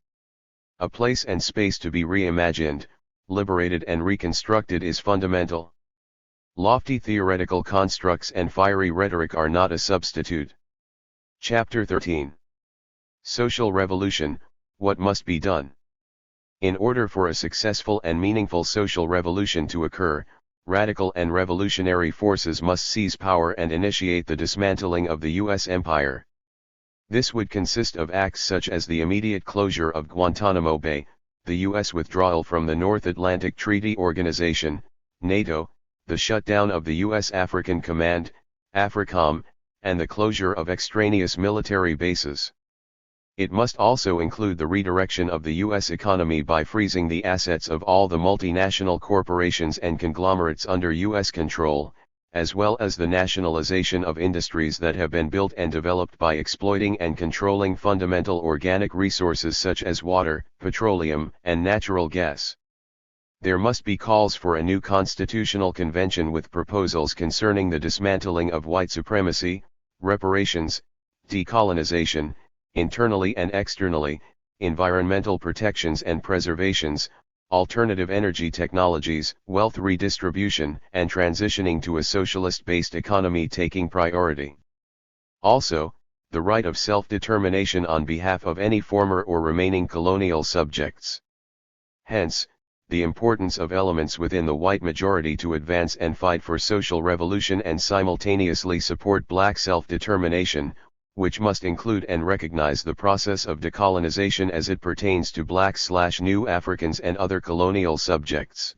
Speaker 1: A place and space to be reimagined, liberated and reconstructed is fundamental. Lofty theoretical constructs and fiery rhetoric are not a substitute. Chapter 13. Social Revolution, What Must Be Done? In order for a successful and meaningful social revolution to occur, radical and revolutionary forces must seize power and initiate the dismantling of the U.S. empire. This would consist of acts such as the immediate closure of Guantanamo Bay, the U.S. withdrawal from the North Atlantic Treaty Organization, NATO, the shutdown of the U.S. African Command, AFRICOM, and the closure of extraneous military bases. It must also include the redirection of the U.S. economy by freezing the assets of all the multinational corporations and conglomerates under U.S. control, as well as the nationalization of industries that have been built and developed by exploiting and controlling fundamental organic resources such as water, petroleum, and natural gas. There must be calls for a new constitutional convention with proposals concerning the dismantling of white supremacy, reparations, decolonization, internally and externally, environmental protections and preservations, alternative energy technologies, wealth redistribution, and transitioning to a socialist-based economy taking priority. Also, the right of self-determination on behalf of any former or remaining colonial subjects. Hence, the importance of elements within the white majority to advance and fight for social revolution and simultaneously support black self-determination, which must include and recognize the process of decolonization as it pertains to Black/New Africans and other colonial subjects.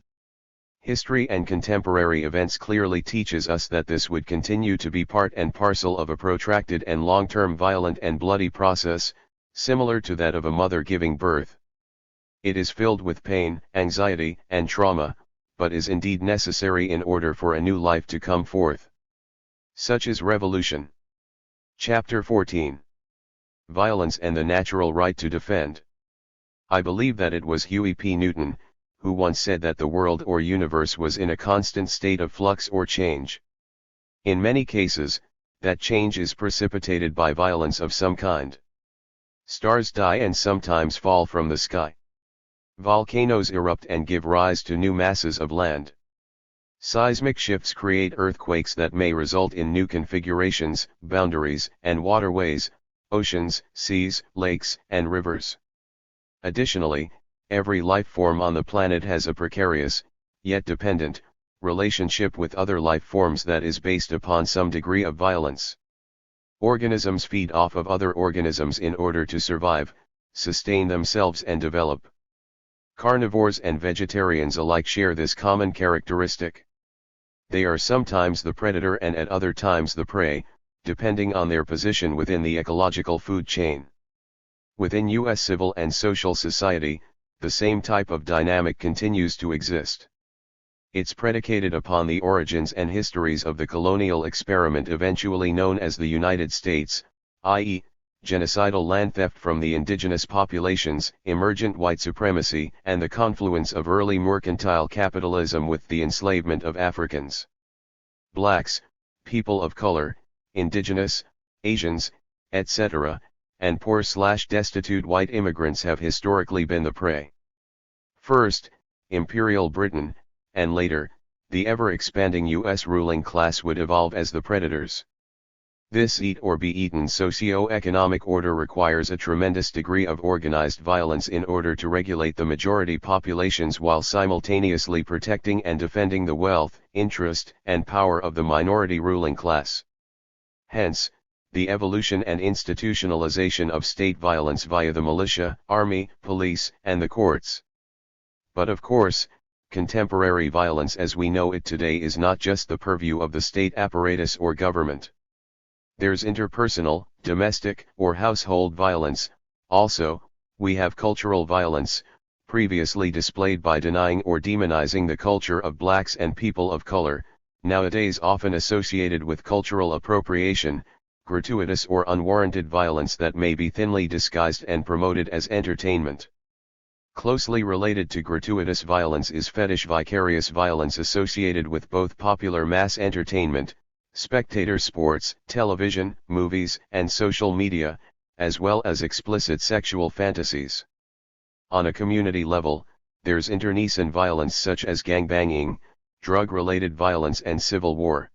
Speaker 1: History and contemporary events clearly teaches us that this would continue to be part and parcel of a protracted and long-term violent and bloody process, similar to that of a mother giving birth. It is filled with pain, anxiety, and trauma, but is indeed necessary in order for a new life to come forth. Such is revolution. Chapter 14. Violence and the Natural Right to Defend. I believe that it was Huey P. Newton, who once said that the world or universe was in a constant state of flux or change. In many cases, that change is precipitated by violence of some kind. Stars die and sometimes fall from the sky. Volcanoes erupt and give rise to new masses of land. Seismic shifts create earthquakes that may result in new configurations, boundaries, and waterways, oceans, seas, lakes, and rivers. Additionally, every life form on the planet has a precarious, yet dependent, relationship with other life forms that is based upon some degree of violence. Organisms feed off of other organisms in order to survive, sustain themselves and develop. Carnivores and vegetarians alike share this common characteristic. They are sometimes the predator and at other times the prey, depending on their position within the ecological food chain. Within U.S. civil and social society, the same type of dynamic continues to exist. It's predicated upon the origins and histories of the colonial experiment eventually known as the United States, i.e., genocidal land theft from the indigenous populations, emergent white supremacy, and the confluence of early mercantile capitalism with the enslavement of Africans. Blacks, people of color, indigenous, Asians, etc., and poor/destitute white immigrants have historically been the prey. First, Imperial Britain, and later, the ever-expanding U.S. ruling class would evolve as the predators. This eat or be eaten socio-economic order requires a tremendous degree of organized violence in order to regulate the majority populations while simultaneously protecting and defending the wealth, interest, and power of the minority ruling class. Hence, the evolution and institutionalization of state violence via the militia, army, police, and the courts. But of course, contemporary violence as we know it today is not just the purview of the state apparatus or government. There's interpersonal, domestic, or household violence. Also, we have cultural violence, previously displayed by denying or demonizing the culture of blacks and people of color, nowadays often associated with cultural appropriation, gratuitous or unwarranted violence that may be thinly disguised and promoted as entertainment. Closely related to gratuitous violence is fetish vicarious violence associated with both popular mass entertainment, spectator sports, television, movies, and social media, as well as explicit sexual fantasies. On a community level, there's internecine violence such as gangbanging, drug-related violence and civil war.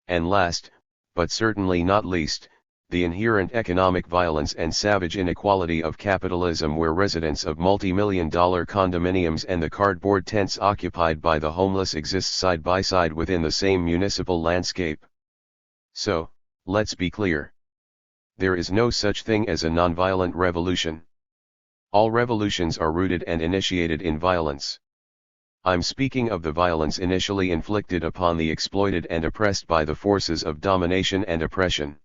Speaker 1: And last, but certainly not least, the inherent economic violence and savage inequality of capitalism where residents of multi-million-dollar condominiums and the cardboard tents occupied by the homeless exist side by side within the same municipal landscape. So, let's be clear. There is no such thing as a nonviolent revolution. All revolutions are rooted and initiated in violence. I'm speaking of the violence initially inflicted upon the exploited and oppressed by the forces of domination and oppression.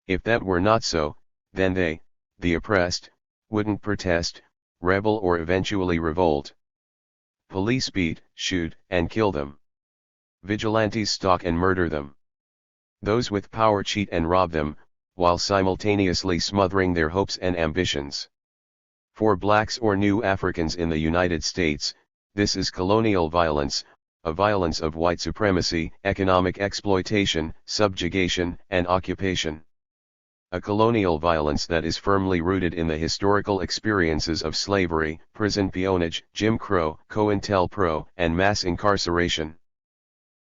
Speaker 1: If that were not so, then they, the oppressed, wouldn't protest, rebel or eventually revolt. Police beat, shoot, and kill them. Vigilantes stalk and murder them. Those with power cheat and rob them, while simultaneously smothering their hopes and ambitions. For blacks or new Africans in the United States, this is colonial violence, a violence of white supremacy, economic exploitation, subjugation, and occupation. A colonial violence that is firmly rooted in the historical experiences of slavery, prison peonage, Jim Crow, COINTELPRO, and mass incarceration.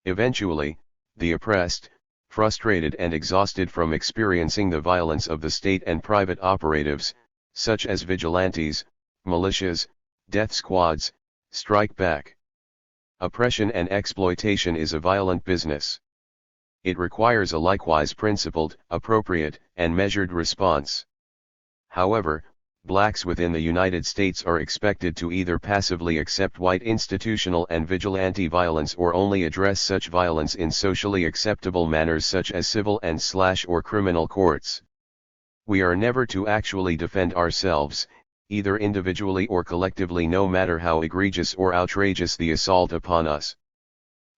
Speaker 1: Eventually, the oppressed, frustrated and exhausted from experiencing the violence of the state and private operatives, such as vigilantes, militias, death squads, strike back. Oppression and exploitation is a violent business. It requires a likewise principled, appropriate, and measured response. However, blacks within the United States are expected to either passively accept white institutional and vigilante violence or only address such violence in socially acceptable manners such as civil and/or criminal courts. We are never to actually defend ourselves, either individually or collectively, no matter how egregious or outrageous the assault upon us.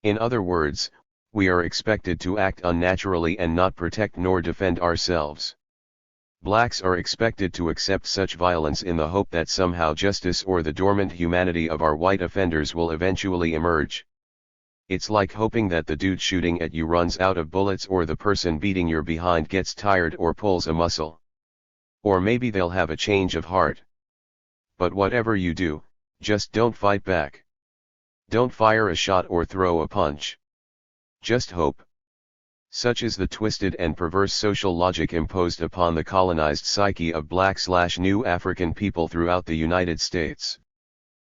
Speaker 1: In other words, we are expected to act unnaturally and not protect nor defend ourselves. Blacks are expected to accept such violence in the hope that somehow justice or the dormant humanity of our white offenders will eventually emerge. It's like hoping that the dude shooting at you runs out of bullets or the person beating your behind gets tired or pulls a muscle. Or maybe they'll have a change of heart. But whatever you do, just don't fight back. Don't fire a shot or throw a punch. Just hope. Such is the twisted and perverse social logic imposed upon the colonized psyche of black/new African people throughout the United States.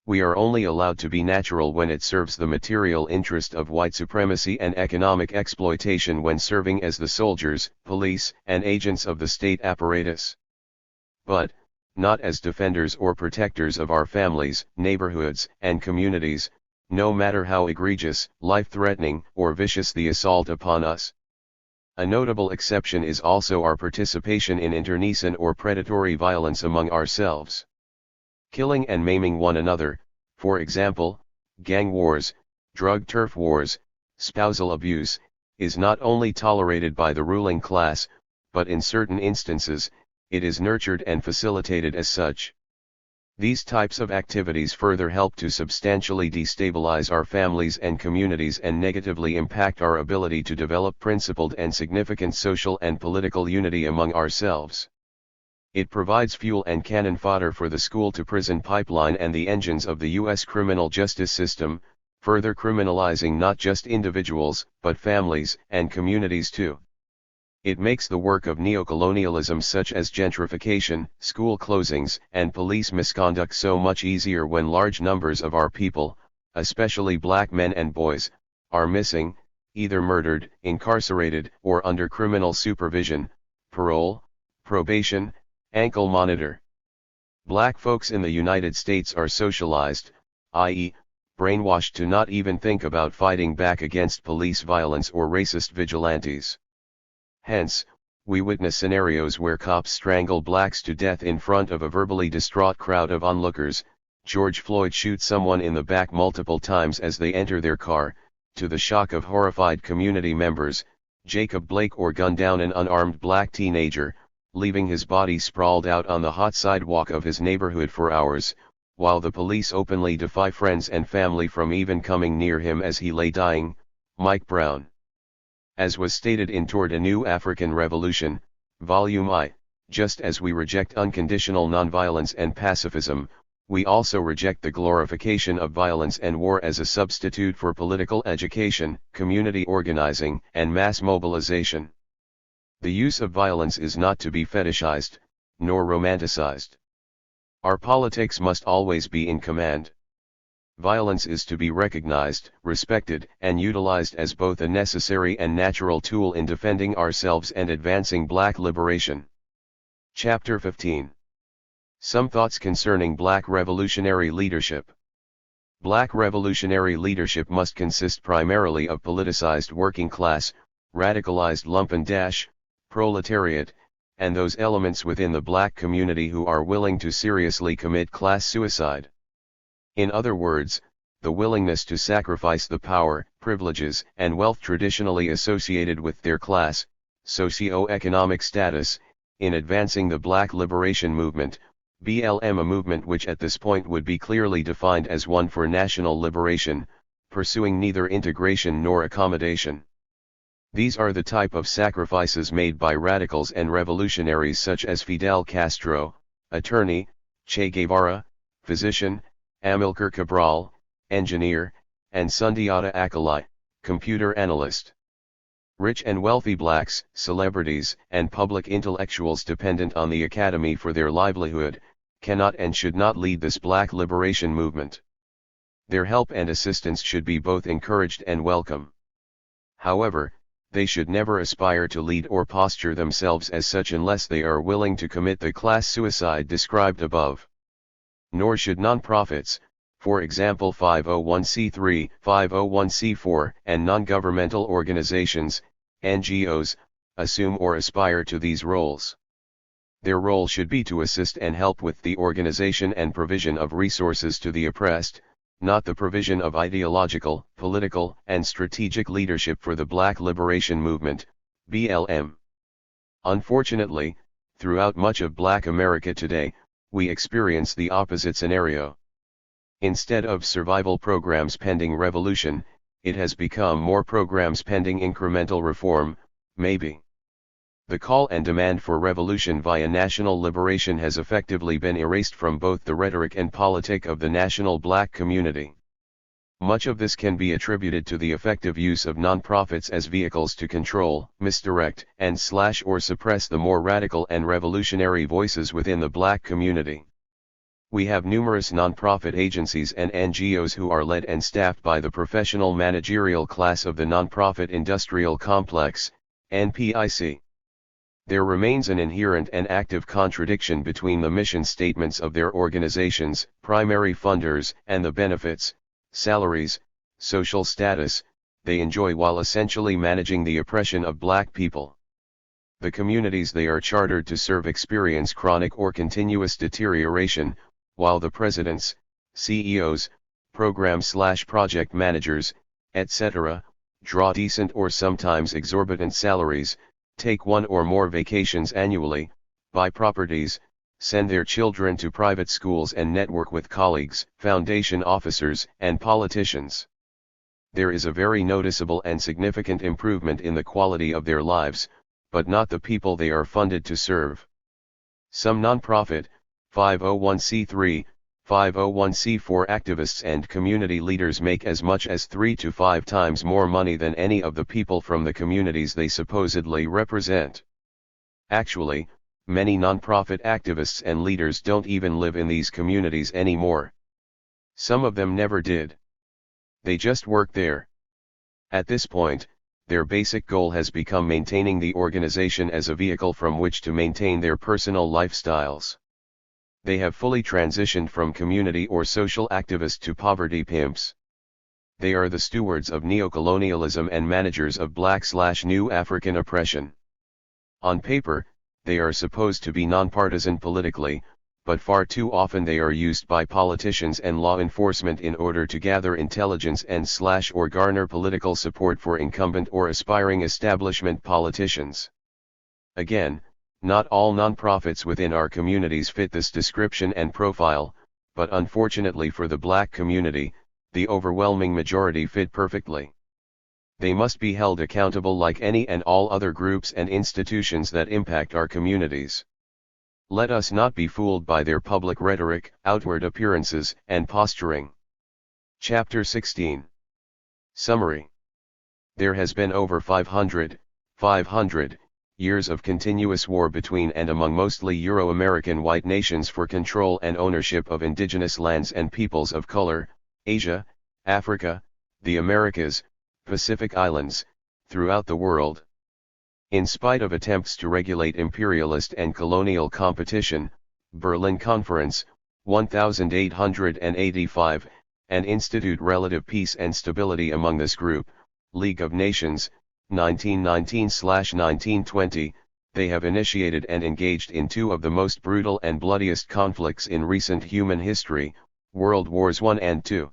Speaker 1: We are only allowed to be natural when it serves the material interest of white supremacy and economic exploitation when serving as the soldiers, police, and agents of the state apparatus. But, not as defenders or protectors of our families, neighborhoods, and communities, no matter how egregious, life-threatening, or vicious the assault upon us. A notable exception is also our participation in internecine or predatory violence among ourselves. Killing and maiming one another, for example, gang wars, drug turf wars, spousal abuse, is not only tolerated by the ruling class, but in certain instances, it is nurtured and facilitated as such. These types of activities further help to substantially destabilize our families and communities and negatively impact our ability to develop principled and significant social and political unity among ourselves. It provides fuel and cannon fodder for the school-to-prison pipeline and the engines of the U.S. criminal justice system, further criminalizing not just individuals, but families and communities too. It makes the work of neocolonialism such as gentrification, school closings, and police misconduct so much easier when large numbers of our people, especially black men and boys, are missing, either murdered, incarcerated, or under criminal supervision, parole, probation, ankle monitor. Black folks in the United States are socialized, i.e., brainwashed to not even think about fighting back against police violence or racist vigilantes. Hence, we witness scenarios where cops strangle blacks to death in front of a verbally distraught crowd of onlookers, George Floyd shoots someone in the back multiple times as they enter their car, to the shock of horrified community members, Jacob Blake or gun down an unarmed black teenager, leaving his body sprawled out on the hot sidewalk of his neighborhood for hours, while the police openly defy friends and family from even coming near him as he lay dying, Mike Brown. As was stated in Toward a New African Revolution, Volume I, just as we reject unconditional nonviolence and pacifism, we also reject the glorification of violence and war as a substitute for political education, community organizing, and mass mobilization. The use of violence is not to be fetishized, nor romanticized. Our politics must always be in command. Violence is to be recognized, respected, and utilized as both a necessary and natural tool in defending ourselves and advancing Black liberation. Chapter 15. Some thoughts concerning Black revolutionary leadership. Black revolutionary leadership must consist primarily of politicized working class, radicalized lumpen proletariat, and those elements within the Black community who are willing to seriously commit class suicide. In other words, the willingness to sacrifice the power, privileges, and wealth traditionally associated with their class, socio-economic status, in advancing the Black liberation movement, BLM, a movement which at this point would be clearly defined as one for national liberation, pursuing neither integration nor accommodation. These are the type of sacrifices made by radicals and revolutionaries such as Fidel Castro, attorney, Che Guevara, physician, Amilcar Cabral, engineer, and Sundiata Acoli, computer analyst. Rich and wealthy blacks, celebrities, and public intellectuals dependent on the academy for their livelihood, cannot and should not lead this Black liberation movement. Their help and assistance should be both encouraged and welcome. However, they should never aspire to lead or posture themselves as such unless they are willing to commit the class suicide described above. Nor should nonprofits, for example 501c3, 501c4, and non-governmental organizations, NGOs, assume or aspire to these roles. Their role should be to assist and help with the organization and provision of resources to the oppressed, not the provision of ideological, political, and strategic leadership for the Black liberation movement, BLM. Unfortunately, throughout much of Black America today, we experience the opposite scenario. Instead of survival programs pending revolution, it has become more programs pending incremental reform, maybe. The call and demand for revolution via national liberation has effectively been erased from both the rhetoric and politic of the national Black community. Much of this can be attributed to the effective use of nonprofits as vehicles to control, misdirect, and slash or suppress the more radical and revolutionary voices within the Black community. We have numerous nonprofit agencies and NGOs who are led and staffed by the professional managerial class of the nonprofit industrial complex, NPIC. There remains an inherent and active contradiction between the mission statements of their organizations, primary funders, and the benefits, salaries, social status they enjoy while essentially managing the oppression of black people. The communities they are chartered to serve experience chronic or continuous deterioration, while the presidents, CEOs, program/project managers, etc., draw decent or sometimes exorbitant salaries, take one or more vacations annually, buy properties, send their children to private schools and network with colleagues, foundation officers, and politicians. There is a very noticeable and significant improvement in the quality of their lives, but not the people they are funded to serve. Some non-profit, 501c3, 501c4 activists and community leaders make as much as 3 to 5 times more money than any of the people from the communities they supposedly represent. Actually, many non-profit activists and leaders don't even live in these communities anymore. Some of them never did. They just work there. At this point, their basic goal has become maintaining the organization as a vehicle from which to maintain their personal lifestyles. They have fully transitioned from community or social activists to poverty pimps. They are the stewards of neocolonialism and managers of Black/New African oppression. On paper, they are supposed to be nonpartisan politically, but far too often they are used by politicians and law enforcement in order to gather intelligence and/or garner political support for incumbent or aspiring establishment politicians. Again, not all nonprofits within our communities fit this description and profile, but unfortunately for the black community, the overwhelming majority fit perfectly. They must be held accountable like any and all other groups and institutions that impact our communities. Let us not be fooled by their public rhetoric, outward appearances, and posturing. Chapter 16. Summary. There has been over 500 years of continuous war between and among mostly Euro-American white nations for control and ownership of indigenous lands and peoples of color, Asia, Africa, the Americas, Pacific Islands, throughout the world. In spite of attempts to regulate imperialist and colonial competition, Berlin Conference, 1885, and institute relative peace and stability among this group, League of Nations, 1919/1920, they have initiated and engaged in two of the most brutal and bloodiest conflicts in recent human history, World Wars I and II.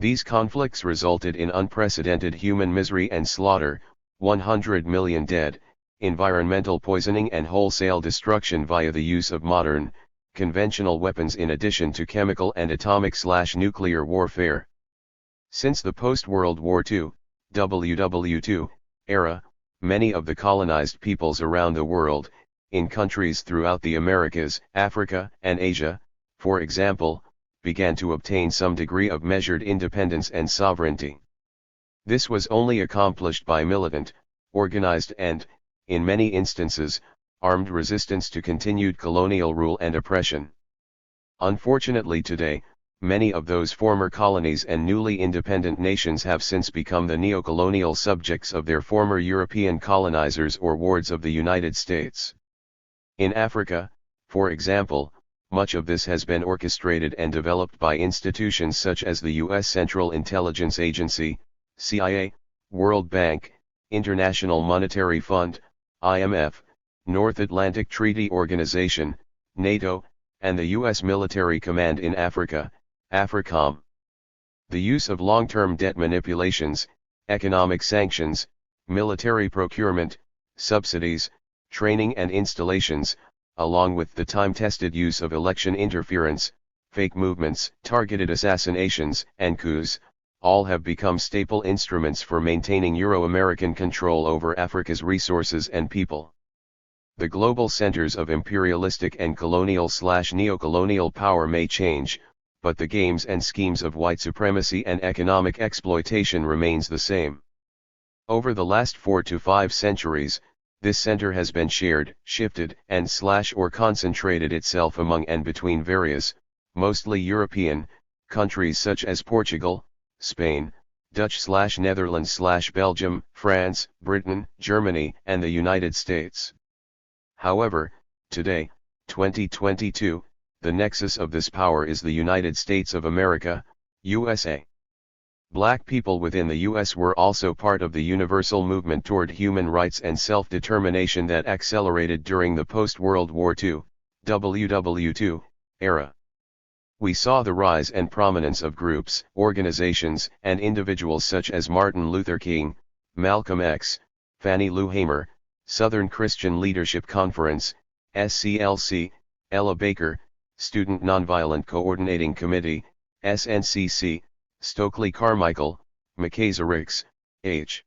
Speaker 1: These conflicts resulted in unprecedented human misery and slaughter, 100 million dead, environmental poisoning and wholesale destruction via the use of modern, conventional weapons in addition to chemical and atomic/nuclear warfare. Since the post-World War II, WW II, era, many of the colonized peoples around the world, in countries throughout the Americas, Africa, and Asia, for example, began to obtain some degree of measured independence and sovereignty. This was only accomplished by militant, organized and, in many instances, armed resistance to continued colonial rule and oppression. Unfortunately today, many of those former colonies and newly independent nations have since become the neocolonial subjects of their former European colonizers or wards of the United States. In Africa, for example, much of this has been orchestrated and developed by institutions such as the U.S. Central Intelligence Agency, CIA, World Bank, International Monetary Fund, IMF, North Atlantic Treaty Organization, NATO, and the U.S. Military Command in Africa, AFRICOM. The use of long-term debt manipulations, economic sanctions, military procurement, subsidies, training and installations, along with the time-tested use of election interference, fake movements, targeted assassinations, and coups, all have become staple instruments for maintaining Euro-American control over Africa's resources and people. The global centers of imperialistic and colonial/neocolonial power may change, but the games and schemes of white supremacy and economic exploitation remains the same. Over the last 4 to 5 centuries, this center has been shared, shifted, and/or concentrated itself among and between various, mostly European, countries such as Portugal, Spain, Dutch/Netherlands/Belgium, France, Britain, Germany, and the United States. However, today, 2022, the nexus of this power is the United States of America, USA. Black people within the U.S. were also part of the universal movement toward human rights and self-determination that accelerated during the post-World War II, WW II, era. We saw the rise and prominence of groups, organizations, and individuals such as Martin Luther King, Malcolm X, Fannie Lou Hamer, Southern Christian Leadership Conference, SCLC, Ella Baker, Student Nonviolent Coordinating Committee, SNCC, Stokely Carmichael, Mackenzie Ricks, H.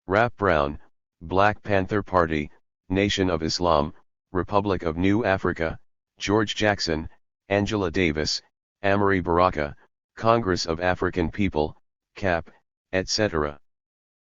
Speaker 1: Rap Brown, Black Panther Party, Nation of Islam, Republic of New Africa, George Jackson, Angela Davis, Amari Baraka, Congress of African People, CAP, etc.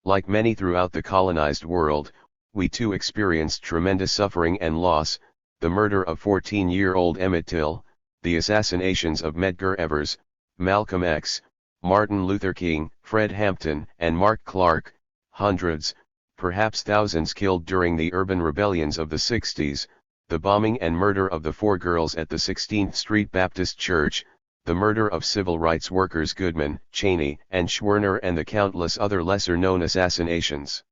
Speaker 1: Like many throughout the colonized world, we too experienced tremendous suffering and loss, the murder of 14-year-old Emmett Till, the assassinations of Medgar Evers, Malcolm X, Martin Luther King, Fred Hampton, and Mark Clark, hundreds, perhaps thousands killed during the urban rebellions of the 60s, the bombing and murder of the 4 girls at the 16th Street Baptist Church, the murder of civil rights workers Goodman, Cheney, and Schwerner, and the countless other lesser-known assassinations.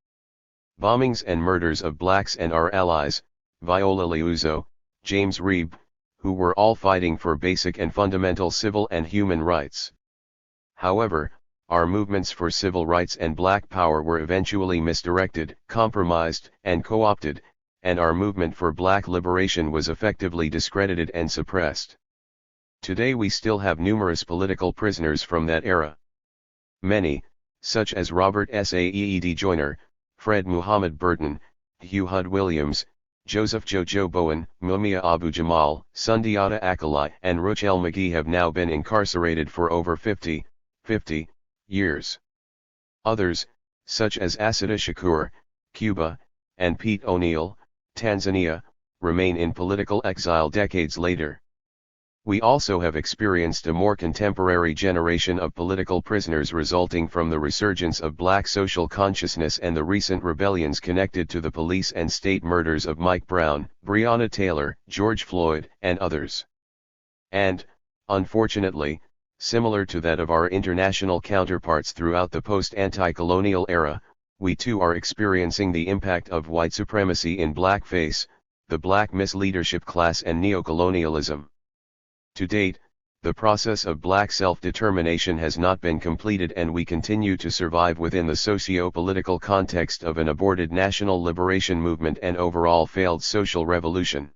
Speaker 1: Bombings and murders of blacks and our allies, Viola Liuzzo, James Reeb, who were all fighting for basic and fundamental civil and human rights. However, our movements for civil rights and black power were eventually misdirected, compromised, and co-opted, and our movement for black liberation was effectively discredited and suppressed. Today we still have numerous political prisoners from that era. Many, such as Robert Saeed Joyner, Fred Muhammad Burton, Hugh Hud Williams, Joseph Jojo Bowen, Mumia Abu Jamal, Sundiata Acoli, and Ruchel McGee have now been incarcerated for over 50 years. Others, such as Assata Shakur, Cuba, and Pete O'Neill, Tanzania, remain in political exile decades later. We also have experienced a more contemporary generation of political prisoners resulting from the resurgence of black social consciousness and the recent rebellions connected to the police and state murders of Mike Brown, Breonna Taylor, George Floyd, and others. And, unfortunately, similar to that of our international counterparts throughout the post-anti-colonial era, we too are experiencing the impact of white supremacy in blackface, the black misleadership class, and neocolonialism. To date, the process of black self-determination has not been completed, and we continue to survive within the socio-political context of an aborted national liberation movement and overall failed social revolution.